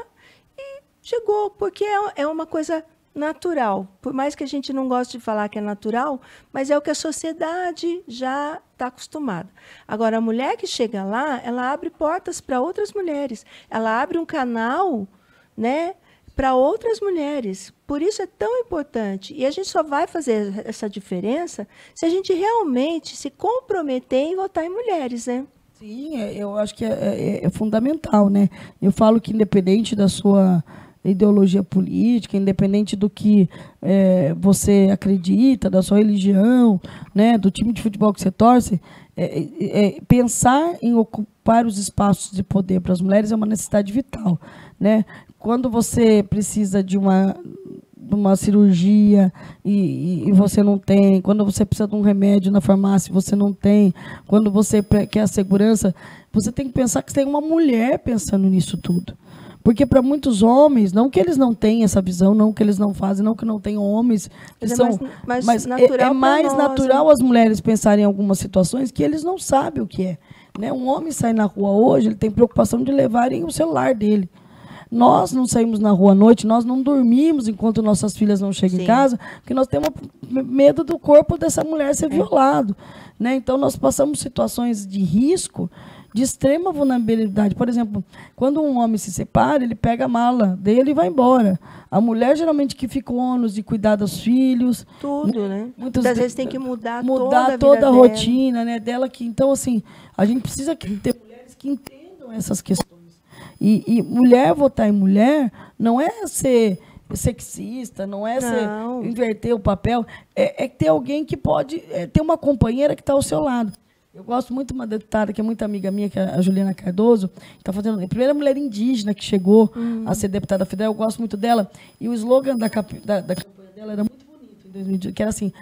e chegou, porque é uma coisa natural. Por mais que a gente não goste de falar que é natural, mas é o que a sociedade já está acostumada. Agora, a mulher que chega lá, ela abre portas para outras mulheres. Ela abre um canal, né, para outras mulheres. Por isso é tão importante. E a gente só vai fazer essa diferença se a gente realmente se comprometer em votar em mulheres, né? Sim, eu acho que é fundamental, né? Eu falo que independente da sua ideologia política, independente do que você acredita, da sua religião, né, do time de futebol que você torce, pensar em ocupar os espaços de poder para as mulheres é uma necessidade vital. Né? Quando você precisa de uma cirurgia e você não tem, quando você precisa de um remédio na farmácia e você não tem, quando você quer a segurança, você tem que pensar que tem uma mulher pensando nisso tudo. Porque para muitos homens, não que eles não tenham essa visão, não que eles não fazem, não que não tenham homens, mas é mais natural as mulheres pensarem em algumas situações que eles não sabem o que é. Né? Um homem sai na rua hoje, ele tem preocupação de levarem o celular dele. Nós não saímos na rua à noite, nós não dormimos enquanto nossas filhas não chegam em casa, porque nós temos medo do corpo dessa mulher ser violado. Né? Então, nós passamos situações de risco, de extrema vulnerabilidade. Por exemplo, quando um homem se separa, ele pega a mala dele e vai embora. A mulher, geralmente, que fica o ônus de cuidar dos filhos. Tudo, né? Muitas vezes tem que mudar toda a rotina, né, dela. Então, assim, a gente precisa ter mulheres que entendam essas questões. E mulher votar em mulher não é ser sexista, não é inverter o papel, é ter alguém que pode ter uma companheira que está ao seu lado. Eu gosto muito de uma deputada que é muito amiga minha, que é a Juliana Cardoso, que está fazendo a primeira mulher indígena que chegou a ser deputada federal. Eu gosto muito dela. E o slogan da campanha dela era muito bonito, em 2018, que era assim,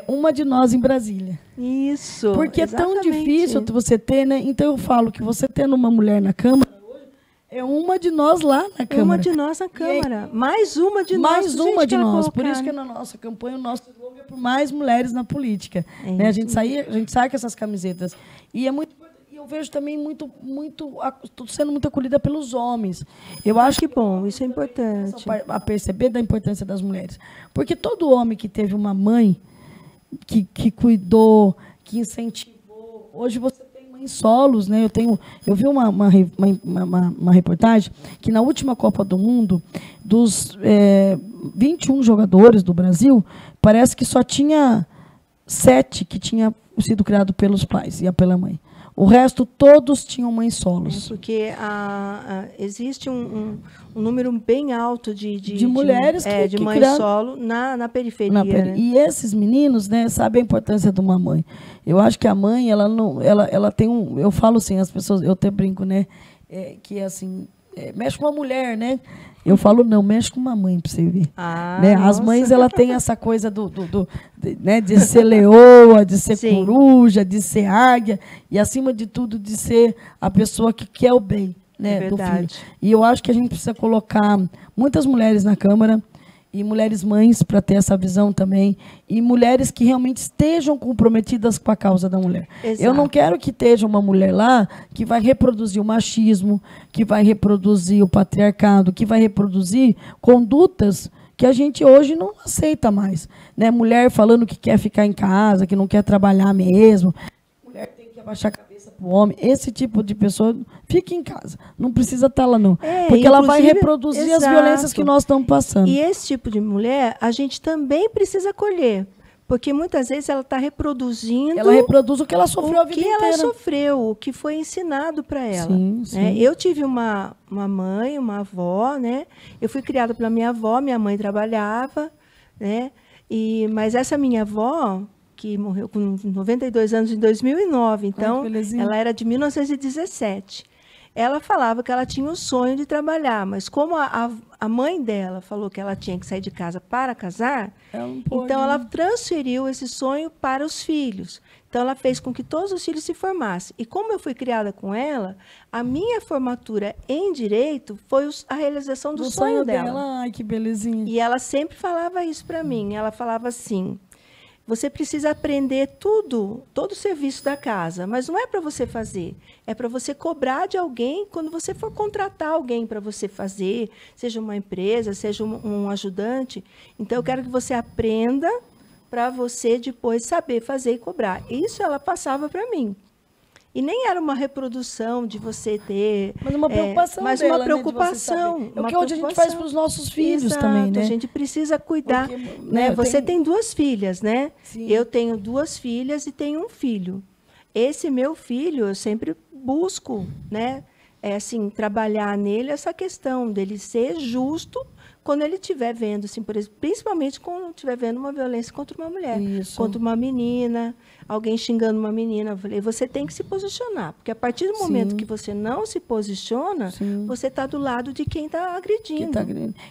uma de nós em Brasília. Isso, porque exatamente. É tão difícil você ter, né? Então eu falo que você tendo uma mulher na Câmara, é uma de nós lá na Câmara. Uma de nós na Câmara. Mais uma de nós. Mais uma de nós. Por isso que na nossa campanha, o nosso slogan é por mais mulheres na política. Né? A gente sai com essas camisetas. E é muito importante. E eu vejo também estou sendo muito acolhida pelos homens. Eu acho que bom, isso é importante. A perceber da importância das mulheres. Porque todo homem que teve uma mãe que cuidou, que incentivou, hoje você em solos, né? Eu vi uma reportagem que na última Copa do Mundo, dos 21 jogadores do Brasil, parece que só tinha 7 que tinha sido criado pelos pais e pela mãe. O resto, todos tinham mães solos. Porque existe um número bem alto de mulheres de mães solo na periferia. Né? E esses meninos, né, sabem a importância de uma mãe. Eu acho que a mãe, ela tem um... Eu falo assim, as pessoas... Eu até brinco, né? Que assim... mexe com uma mulher, né? Eu falo, não, mexe com uma mãe para você ver. Né? As mães, ela tem essa coisa né, de ser leoa, de ser Sim. coruja, de ser águia, e, acima de tudo, de ser a pessoa que quer o bem, né, do filho. E eu acho que a gente precisa colocar muitas mulheres na Câmara, e mulheres mães para ter essa visão também, e mulheres que realmente estejam comprometidas com a causa da mulher. Exato. Eu não quero que esteja uma mulher lá que vai reproduzir o machismo, que vai reproduzir o patriarcado, que vai reproduzir condutas que a gente hoje não aceita mais. Né? Mulher falando que quer ficar em casa, que não quer trabalhar mesmo. Mulher tem que abaixar a cabeça para o homem. Esse tipo de pessoa fica em casa. Não precisa estar lá, não. Porque ela vai reproduzir Exato. As violências que nós estamos passando. E esse tipo de mulher, a gente também precisa acolher. Porque muitas vezes ela está reproduzindo... Ela reproduz o que ela sofreu a vida inteira. O que ela sofreu, o que foi ensinado para ela. Sim, sim. Né? Eu tive uma mãe, uma avó, né? Eu fui criada pela minha avó, minha mãe trabalhava, né? Mas essa minha avó, que morreu com 92 anos em 2009, então ela era de 1917. Ela falava que ela tinha o sonho de trabalhar, mas como a mãe dela falou que ela tinha que sair de casa para casar, então ela transferiu esse sonho para os filhos. Então ela fez com que todos os filhos se formassem. E como eu fui criada com ela, a minha formatura em direito foi a realização do sonho dela. Ai, que belezinha. E ela sempre falava isso para mim. Ela falava assim: você precisa aprender todo o serviço da casa, mas não é para você fazer, é para você cobrar de alguém quando você for contratar alguém para você fazer, seja uma empresa, seja um ajudante. Então, eu quero que você aprenda para você depois saber fazer e cobrar. Isso ela passava para mim. E nem era uma reprodução de você ter... Mas uma preocupação mas dela, uma preocupação. Né, o que hoje a gente faz para os nossos filhos Exato, também, né? A gente precisa cuidar. Porque, né? Você tem 2 filhas, né? Sim. Eu tenho 2 filhas e tenho um filho. Esse meu filho, eu sempre busco, né? Assim, trabalhar nele essa questão dele ser justo quando ele estiver vendo, assim, por exemplo, principalmente quando estiver vendo uma violência contra uma mulher, contra uma menina, alguém xingando uma menina. Eu falei, você tem que se posicionar, porque a partir do momento que você não se posiciona, você está do lado de quem está agredindo.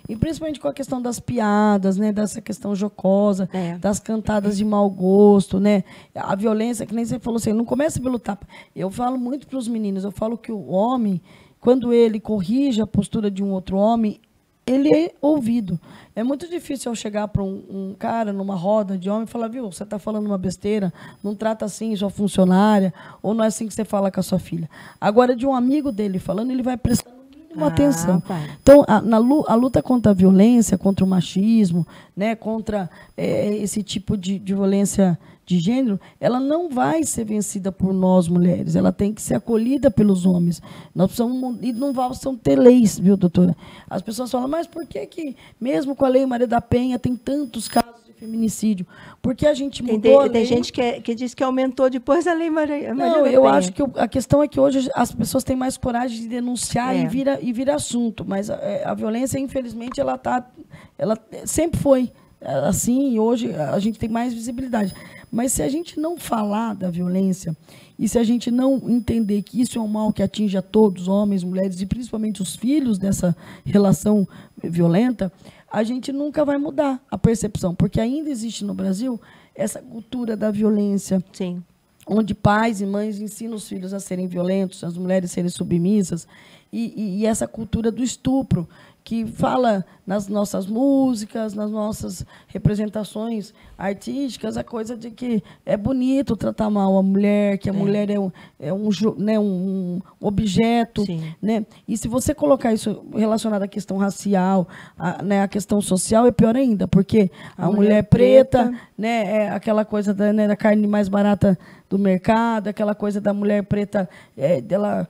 E principalmente com a questão das piadas, né, dessa questão jocosa, das cantadas de mau gosto, né, a violência, que nem você falou assim, não começa pelo tapa. Eu falo muito para os meninos, eu falo que o homem, quando ele corrige a postura de um outro homem, ele é ouvido. É muito difícil eu chegar para um cara numa roda de homem e falar, viu, você está falando uma besteira, não trata assim sua funcionária, ou não é assim que você fala com a sua filha. Agora, de um amigo dele falando, ele vai prestar uma atenção. Pai. Então, a luta contra a violência, contra o machismo, né, contra esse tipo de violência de gênero, ela não vai ser vencida por nós, mulheres. Ela tem que ser acolhida pelos homens. Nós precisamos, e não vão ter leis, viu, doutora? As pessoas falam, mas por que mesmo com a Lei Maria da Penha, tem tantos casos de feminicídio? Porque a gente mudou a lei... Tem gente que diz que aumentou depois da Lei Maria da Penha. Não, eu acho que a questão é que hoje as pessoas têm mais coragem de denunciar e vira assunto. Mas a violência, infelizmente, ela sempre foi assim, e hoje a gente tem mais visibilidade. Mas se a gente não falar da violência e se a gente não entender que isso é um mal que atinge a todos, homens, mulheres e principalmente os filhos dessa relação violenta, a gente nunca vai mudar a percepção, porque ainda existe no Brasil essa cultura da violência. Sim. Onde pais e mães ensinam os filhos a serem violentos, as mulheres a serem submissas, e essa cultura do estupro, que fala nas nossas músicas, nas nossas representações artísticas, a coisa de que é bonito tratar mal a mulher, que a mulher é um objeto. Né? E se você colocar isso relacionado à questão racial, à questão social, é pior ainda, porque a mulher preta, né, é aquela coisa da carne mais barata do mercado, aquela coisa da mulher preta, dela...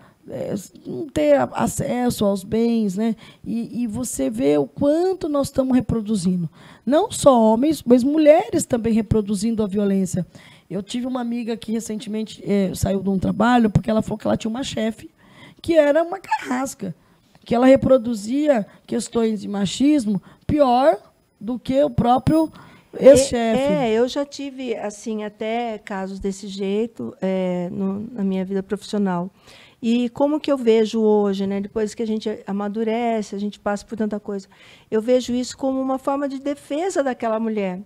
não ter acesso aos bens, né? E você vê o quanto nós estamos reproduzindo. Não só homens, mas mulheres também reproduzindo a violência. Eu tive uma amiga que recentemente saiu de um trabalho porque ela falou que ela tinha uma chefe que era uma carrasca, que ela reproduzia questões de machismo pior do que o próprio ex-chefe. Eu já tive, assim, até casos desse jeito na minha vida profissional. E como que eu vejo hoje, né, depois que a gente amadurece, a gente passa por tanta coisa, eu vejo isso como uma forma de defesa daquela mulher.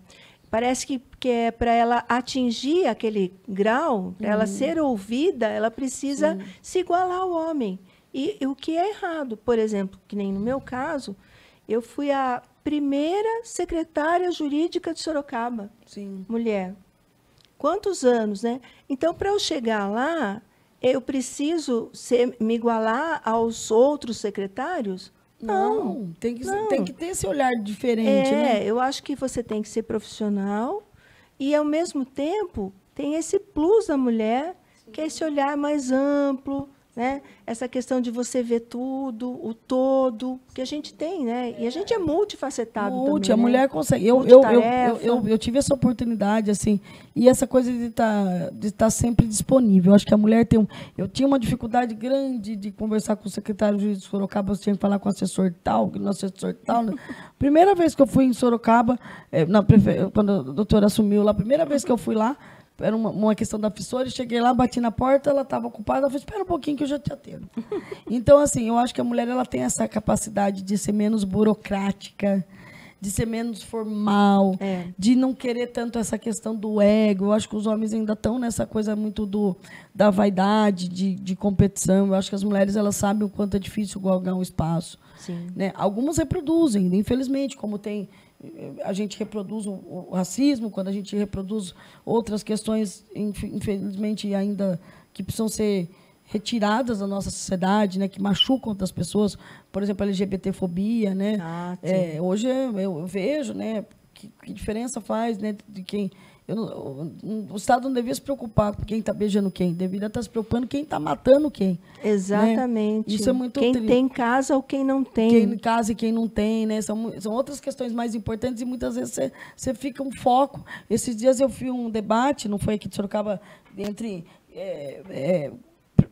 Parece que é para ela atingir aquele grau, para ela ser ouvida, ela precisa se igualar ao homem. E o que é errado, por exemplo, que nem no meu caso, eu fui a primeira secretária jurídica de Sorocaba, mulher. Quantos anos, né? Então, para eu chegar lá, eu preciso me igualar aos outros secretários? Não, tem que ter esse olhar diferente, né? Eu acho que você tem que ser profissional e, ao mesmo tempo, tem esse plus da mulher, que é esse olhar mais amplo, né? Essa questão de você ver tudo, o todo, que a gente tem, né? E a gente é multifacetado também, a mulher consegue. Eu tive essa oportunidade, assim, e essa coisa de estar sempre disponível. Eu acho que a mulher tem eu tinha uma dificuldade grande de conversar com o secretário de Sorocaba, eu tinha que falar com o assessor tal, no assessor tal. Né? Primeira vez que eu fui em Sorocaba, quando a doutora assumiu lá, a primeira vez que eu fui lá, era uma questão da fissura, cheguei lá, bati na porta, ela estava ocupada, eu falei, espera um pouquinho que eu já te atendo. Então, assim, eu acho que a mulher ela tem essa capacidade de ser menos burocrática, de ser menos formal, de não querer tanto essa questão do ego. Eu acho que os homens ainda estão nessa coisa muito da vaidade, de competição. Eu acho que as mulheres elas sabem o quanto é difícil galgar um espaço. Sim. Né? Algumas reproduzem, infelizmente, como tem... A gente reproduz o racismo, quando a gente reproduz outras questões, infelizmente, ainda que precisam ser retiradas da nossa sociedade, né, que machucam outras pessoas, por exemplo, a LGBTfobia, né? Hoje eu vejo, né, que diferença faz, né, de quem... o Estado não devia se preocupar com quem está beijando quem, deveria estar se preocupando quem está matando quem. Exatamente. Né? Isso é muito quem tem casa ou quem não tem. Quem casa e quem não tem, né? São outras questões mais importantes e muitas vezes você fica um foco. Esses dias eu vi um debate, não foi aqui de Sorocaba, entre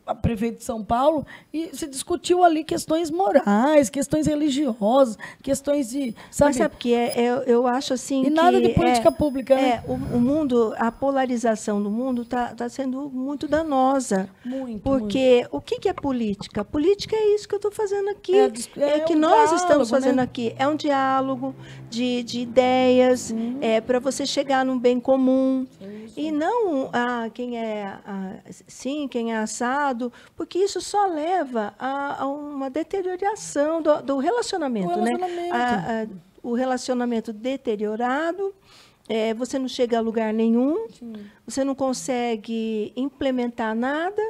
a prefeita de São Paulo, e se discutiu ali questões morais, questões religiosas, questões de... Mas sabe que eu acho assim e nada de política pública, né? O mundo, a polarização do mundo está sendo muito danosa. Porque o que é política? Política é isso que eu estou fazendo aqui. Que nós estamos fazendo, né? Aqui. É um diálogo de ideias, para você chegar num bem comum. E não quem é sim, quem é assado, porque isso só leva a uma deterioração do relacionamento. Né? O relacionamento deteriorado, você não chega a lugar nenhum, você não consegue implementar nada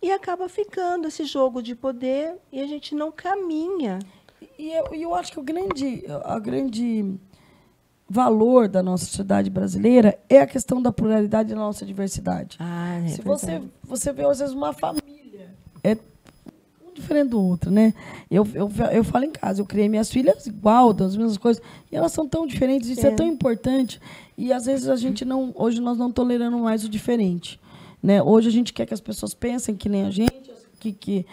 e acaba ficando esse jogo de poder e a gente não caminha. E eu acho que o grande valor da nossa sociedade brasileira é a questão da pluralidade da nossa diversidade. Se você vê, às vezes, uma família um diferente do outro, né? Eu falo em casa, eu criei minhas filhas igual, das mesmas coisas, e elas são tão diferentes, isso é tão importante, e às vezes hoje nós não toleramos mais o diferente, né? Hoje a gente quer que as pessoas pensem que nem a gente, que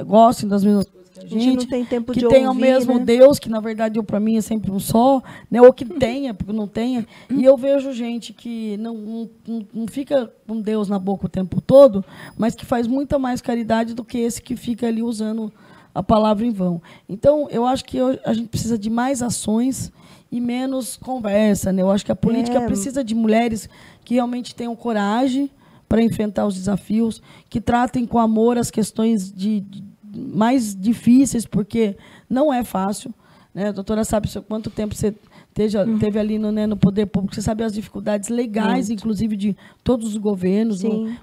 gostem das mesmas coisas. A gente não tem tempo que de tenha ouvir, o mesmo, né? Deus, que na verdade para mim é sempre um só, né? Ou que tenha, porque não tenha. E eu vejo gente que não fica com Deus na boca o tempo todo, mas que faz muita mais caridade do que esse que fica ali usando a palavra em vão. Então, eu acho que a gente precisa de mais ações e menos conversa, né? Eu acho que a política precisa de mulheres que realmente tenham coragem para enfrentar os desafios, que tratem com amor as questões mais difíceis, porque não é fácil, né? A doutora sabe quanto tempo você teve ali no poder público, você sabe as dificuldades legais, inclusive, de todos os governos.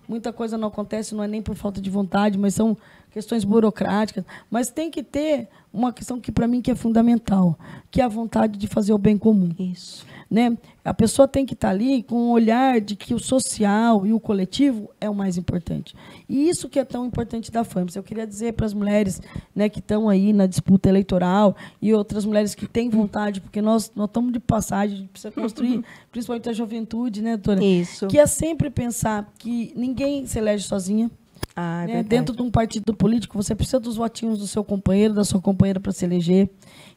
Muita coisa não acontece, não é nem por falta de vontade, mas são questões burocráticas, mas tem que ter uma questão que, para mim, que é fundamental, que é a vontade de fazer o bem comum. Isso. Né? A pessoa tem que estar ali com o olhar de que o social e o coletivo é o mais importante. E isso que é tão importante da FAMPS. Eu queria dizer para as mulheres, né, que estão aí na disputa eleitoral e outras mulheres que têm vontade, porque nós estamos de passagem, a gente precisa construir, principalmente a juventude, né, doutora? Isso. Que é sempre pensar que ninguém se elege sozinha. Né? Dentro de um partido político, você precisa dos votinhos do seu companheiro, da sua companheira para se eleger.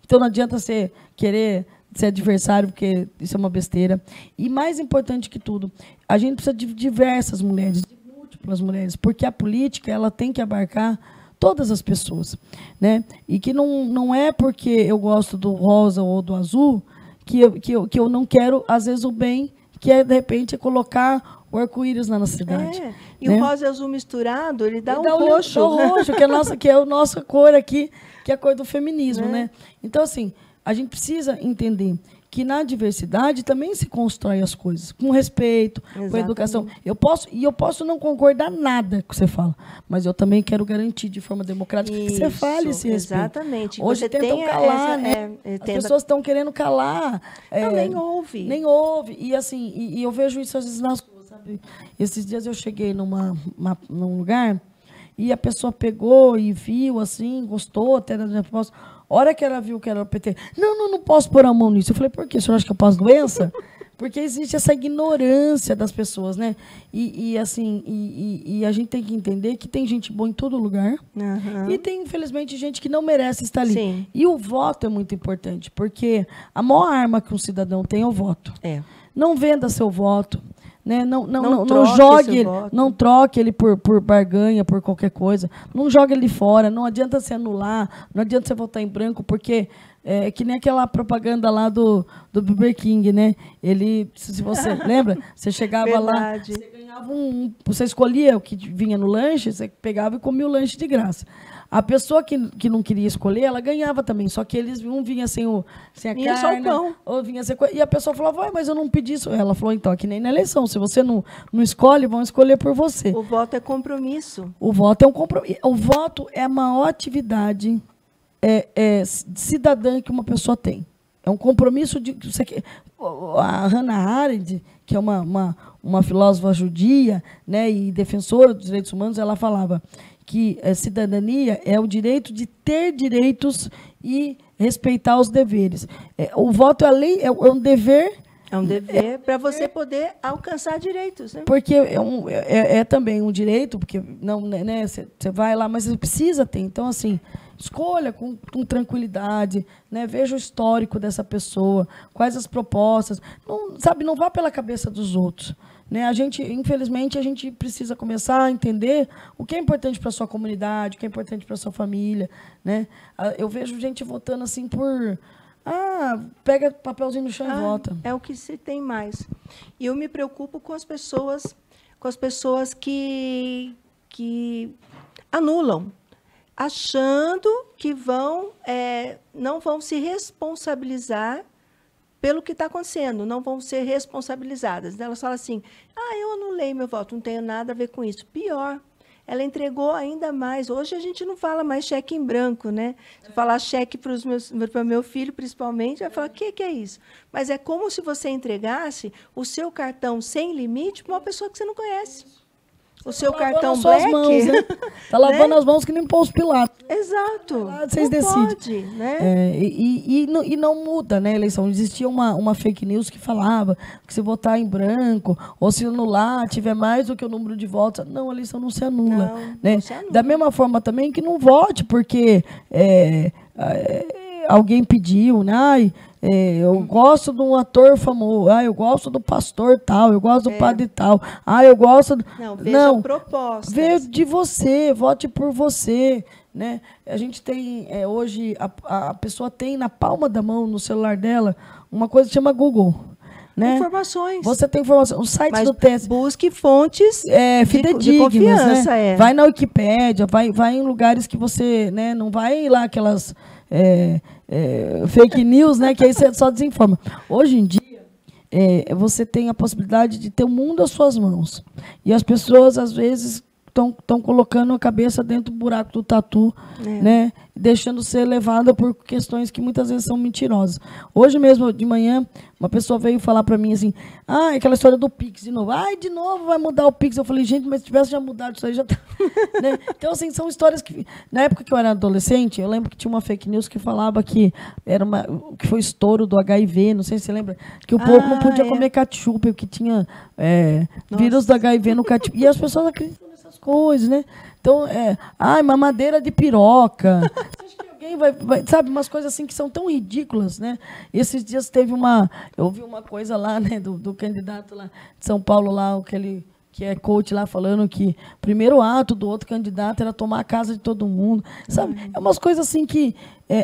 Então, não adianta você querer ser adversário, porque isso é uma besteira. E, mais importante que tudo, a gente precisa de diversas mulheres, de múltiplas mulheres, porque a política ela tem que abarcar todas as pessoas. Né? E que não é porque eu gosto do rosa ou do azul que eu não quero, às vezes, o bem, que é, de repente, colocar o arco-íris lá na cidade. E o rosa e azul misturado, ele dá um roxo. Dá um roxo, que é a nossa cor aqui, que é a cor do feminismo. Né? Então, assim, a gente precisa entender que na diversidade também se constrói as coisas, com respeito, com educação. Eu posso não concordar nada que você fala, mas eu também quero garantir de forma democrática que você fale esse respeito. Exatamente. Hoje tentam calar, né? As pessoas estão querendo calar. Não, nem ouve. Nem ouve. E, assim, e eu vejo isso às vezes nas ruas, sabe? Esses dias eu cheguei num lugar e a pessoa pegou e viu, assim, gostou até da minha proposta. A hora que ela viu que era o PT, não posso pôr a mão nisso. Eu falei, por quê? O senhor acha que eu passo doença? Porque existe essa ignorância das pessoas, né? E a gente tem que entender que tem gente boa em todo lugar e tem, infelizmente, gente que não merece estar ali. Sim. E o voto é muito importante, porque a maior arma que um cidadão tem é o voto. Não venda seu voto. Né? Não jogue ele, não troque ele por barganha, por qualquer coisa. Não jogue ele fora. Não adianta você anular, não adianta você votar em branco, porque é que nem aquela propaganda lá do Burger King, né? Ele, se você lembra, você chegava lá, você ganhava você escolhia o que vinha no lanche, você pegava e comia o lanche de graça. A pessoa que não queria escolher, ela ganhava também. Só que eles vinha sem a vinha carne, só o pão. Ou vinha sem, e a pessoa falava, mas eu não pedi isso. Ela falou, então, que nem na eleição. Se você não escolhe, vão escolher por você. O voto é compromisso. O voto é um compromisso. O voto é a maior atividade cidadã que uma pessoa tem. É um compromisso de... A Hannah Arendt, que é uma filósofa judia, né, e defensora dos direitos humanos, ela falava que cidadania é o direito de ter direitos e respeitar os deveres. O voto é um dever. É um dever para você poder alcançar direitos. Né? Porque é também um direito, porque não, né, você vai lá, mas você precisa ter. Então, assim, escolha com tranquilidade, né, veja o histórico dessa pessoa, quais as propostas. Não vá pela cabeça dos outros. Né? Infelizmente, a gente precisa começar a entender o que é importante para a sua comunidade, o que é importante para a sua família. Né? Eu vejo gente votando assim por... pega papelzinho no chão e vota. É o que se tem mais. E eu me preocupo com as pessoas que anulam, achando que não vão se responsabilizar pelo que está acontecendo, não vão ser responsabilizadas. Elas falam assim, eu anulei meu voto, não tenho nada a ver com isso. Pior, ela entregou ainda mais. Hoje a gente não fala mais cheque em branco, né? Se falar cheque para o meu filho, principalmente, vai falar, o que é isso? Mas é como se você entregasse o seu cartão sem limite para uma pessoa que você não conhece. O seu cartão black... Está lavando as mãos que nem Pôncio Pilatos. Exato. Vocês decidem. Pode, né? E não muda, né, a eleição. Existia uma fake news que falava que se votar em branco ou se anular, tiver mais do que o número de votos. Não, a eleição não se anula. Né? Não se anula. Da mesma forma também que não vote, porque alguém pediu, né? Eu gosto de um ator famoso, eu gosto do pastor tal, eu gosto do padre tal, eu gosto... Não, propostas. Veja de você, vote por você. Né? A gente tem, hoje, a pessoa tem na palma da mão, no celular dela, uma coisa que chama Google. Né? Informações. Você tem informação. Os sites do TSE. Busque fontes fidedignas, de confiança. Né? Vai na Wikipédia, vai em lugares que você... Né, não vai lá aquelas... fake news, né, que aí você só desinforma. Hoje em dia, você tem a possibilidade de ter o mundo às suas mãos. E as pessoas, às vezes, estão colocando a cabeça dentro do buraco do tatu, né? Deixando ser levada por questões que muitas vezes são mentirosas. Hoje mesmo, de manhã, uma pessoa veio falar para mim assim, aquela história do Pix de novo. De novo vai mudar o Pix. Eu falei, gente, mas se tivesse já mudado isso aí, já tá... né? Então, assim, são histórias que... Na época que eu era adolescente, eu lembro que tinha uma fake news que falava que que foi estouro do HIV, não sei se você lembra, que o povo não podia comer ketchup, porque tinha vírus do HIV no ketchup. E as pessoas acreditam nessas coisas, né? Então, mamadeira de piroca. Você acha que alguém vai... Sabe, umas coisas assim que são tão ridículas, né? Esses dias eu ouvi uma coisa lá, né, do candidato lá de São Paulo, lá, que é coach lá, falando que o primeiro ato do outro candidato era tomar a casa de todo mundo. Sabe? É umas coisas assim que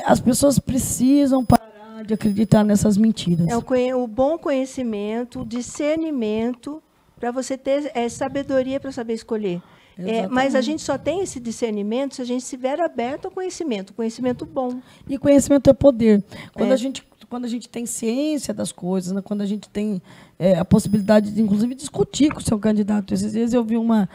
as pessoas precisam parar de acreditar nessas mentiras. O bom conhecimento, o discernimento, para você ter sabedoria para saber escolher. Mas a gente só tem esse discernimento se a gente estiver aberto ao conhecimento bom. E conhecimento é poder. Quando a gente tem ciência das coisas, né? Quando a gente tem a possibilidade de, inclusive, discutir com o seu candidato. Esses dias eu vi uma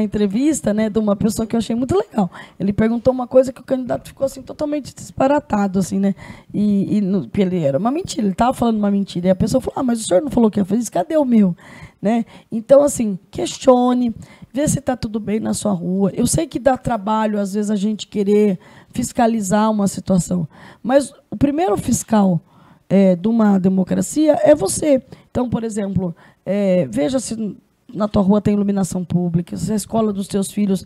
entrevista, né, de uma pessoa que eu achei muito legal. Ele perguntou uma coisa que o candidato ficou assim, totalmente disparatado, assim, né? Ele era uma mentira, ele estava falando uma mentira. E a pessoa falou, mas o senhor não falou que ia fazer isso? Cadê o meu? Né? Então, assim, questione, vê se está tudo bem na sua rua. Eu sei que dá trabalho, às vezes, a gente querer fiscalizar uma situação, mas o primeiro fiscal de uma democracia é você. Então, por exemplo, veja se na tua rua tem iluminação pública, se a escola dos teus filhos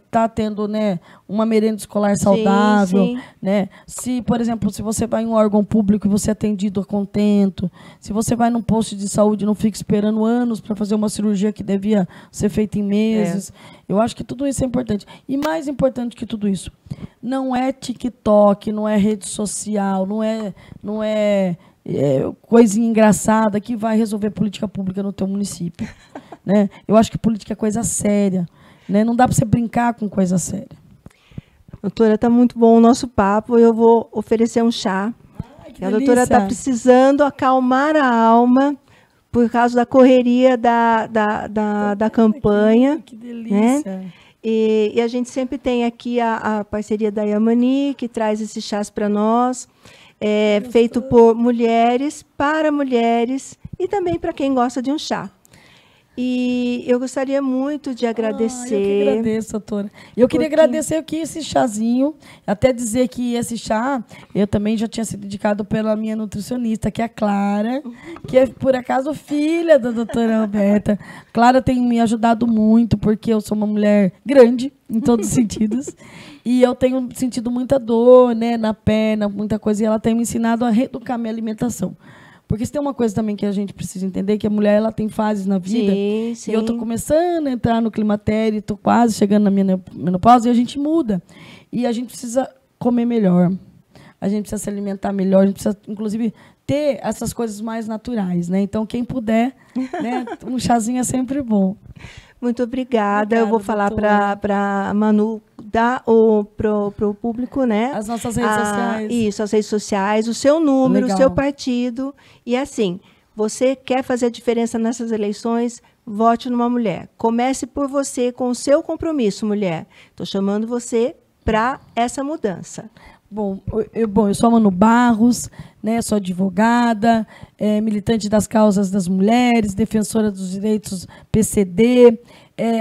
está tendo, né, uma merenda escolar saudável, sim. Né? Se, por exemplo, se você vai em um órgão público e você é atendido a contento, se você vai num posto de saúde e não fica esperando anos para fazer uma cirurgia que devia ser feita em meses, eu acho que tudo isso é importante. E mais importante que tudo isso, não é TikTok, não é rede social, não é coisinha engraçada que vai resolver política pública no teu município. Né? Eu acho que política é coisa séria. Né? Não dá para você brincar com coisa séria. Doutora, está muito bom o nosso papo. Eu vou oferecer um chá. A doutora está precisando acalmar a alma por causa da correria da campanha. Que delícia. Né? E a gente sempre tem aqui a parceria da Yamani, que traz esses chás para nós, feito por mulheres, para mulheres e também para quem gosta de um chá. E eu gostaria muito de agradecer. Eu que agradeço, doutora. Eu queria agradecer aqui esse chazinho, até dizer que esse chá, eu também já tinha sido indicado pela minha nutricionista, que é a Clara, que é, por acaso, filha da doutora Roberta. Clara tem me ajudado muito, porque eu sou uma mulher grande, em todos os sentidos, e eu tenho sentido muita dor, né, na perna, muita coisa, e ela tem me ensinado a reeducar minha alimentação. Porque se tem uma coisa também que a gente precisa entender, que a mulher ela tem fases na vida. Sim, sim. E eu estou começando a entrar no climatério, estou quase chegando na minha menopausa, e a gente muda. E a gente precisa comer melhor. A gente precisa se alimentar melhor, a gente precisa, inclusive, ter essas coisas mais naturais. Né? Então, quem puder, né, um chazinho é sempre bom. Muito obrigada. Eu vou falar para a Manu dar para o público, né? As nossas redes sociais. Isso, as redes sociais, o seu número, o seu partido. E assim, você quer fazer a diferença nessas eleições? Vote numa mulher. Comece por você, com o seu compromisso, mulher. Estou chamando você para essa mudança. Bom, eu sou a Manu Barros, né, sou advogada, militante das causas das mulheres, defensora dos direitos PCD,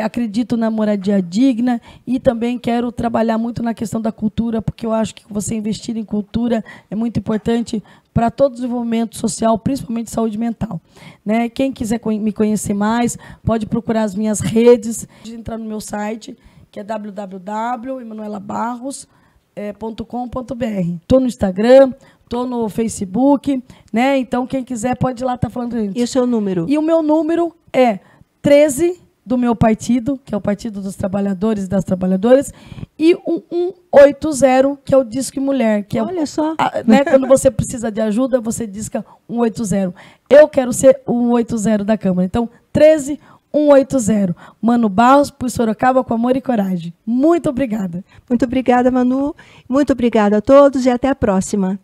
acredito na moradia digna e também quero trabalhar muito na questão da cultura, porque eu acho que você investir em cultura é muito importante para todo o desenvolvimento social, principalmente saúde mental. Né? Quem quiser me conhecer mais, pode procurar as minhas redes, pode entrar no meu site, que é www.emanuelabarros.com.br. Estou no Instagram, estou no Facebook, né? Então, quem quiser pode ir lá estar falando com a gente. E o seu número? E o meu número é 13 do meu partido, que é o Partido dos Trabalhadores e das Trabalhadoras, e o 180, que é o Disque Mulher. Que olha só. Né, quando você precisa de ajuda, você disca 180. Eu quero ser o 180 da Câmara. Então, 13 180. Manu Barros, por Sorocaba, com amor e coragem. Muito obrigada. Muito obrigada, Manu. Muito obrigada a todos e até a próxima.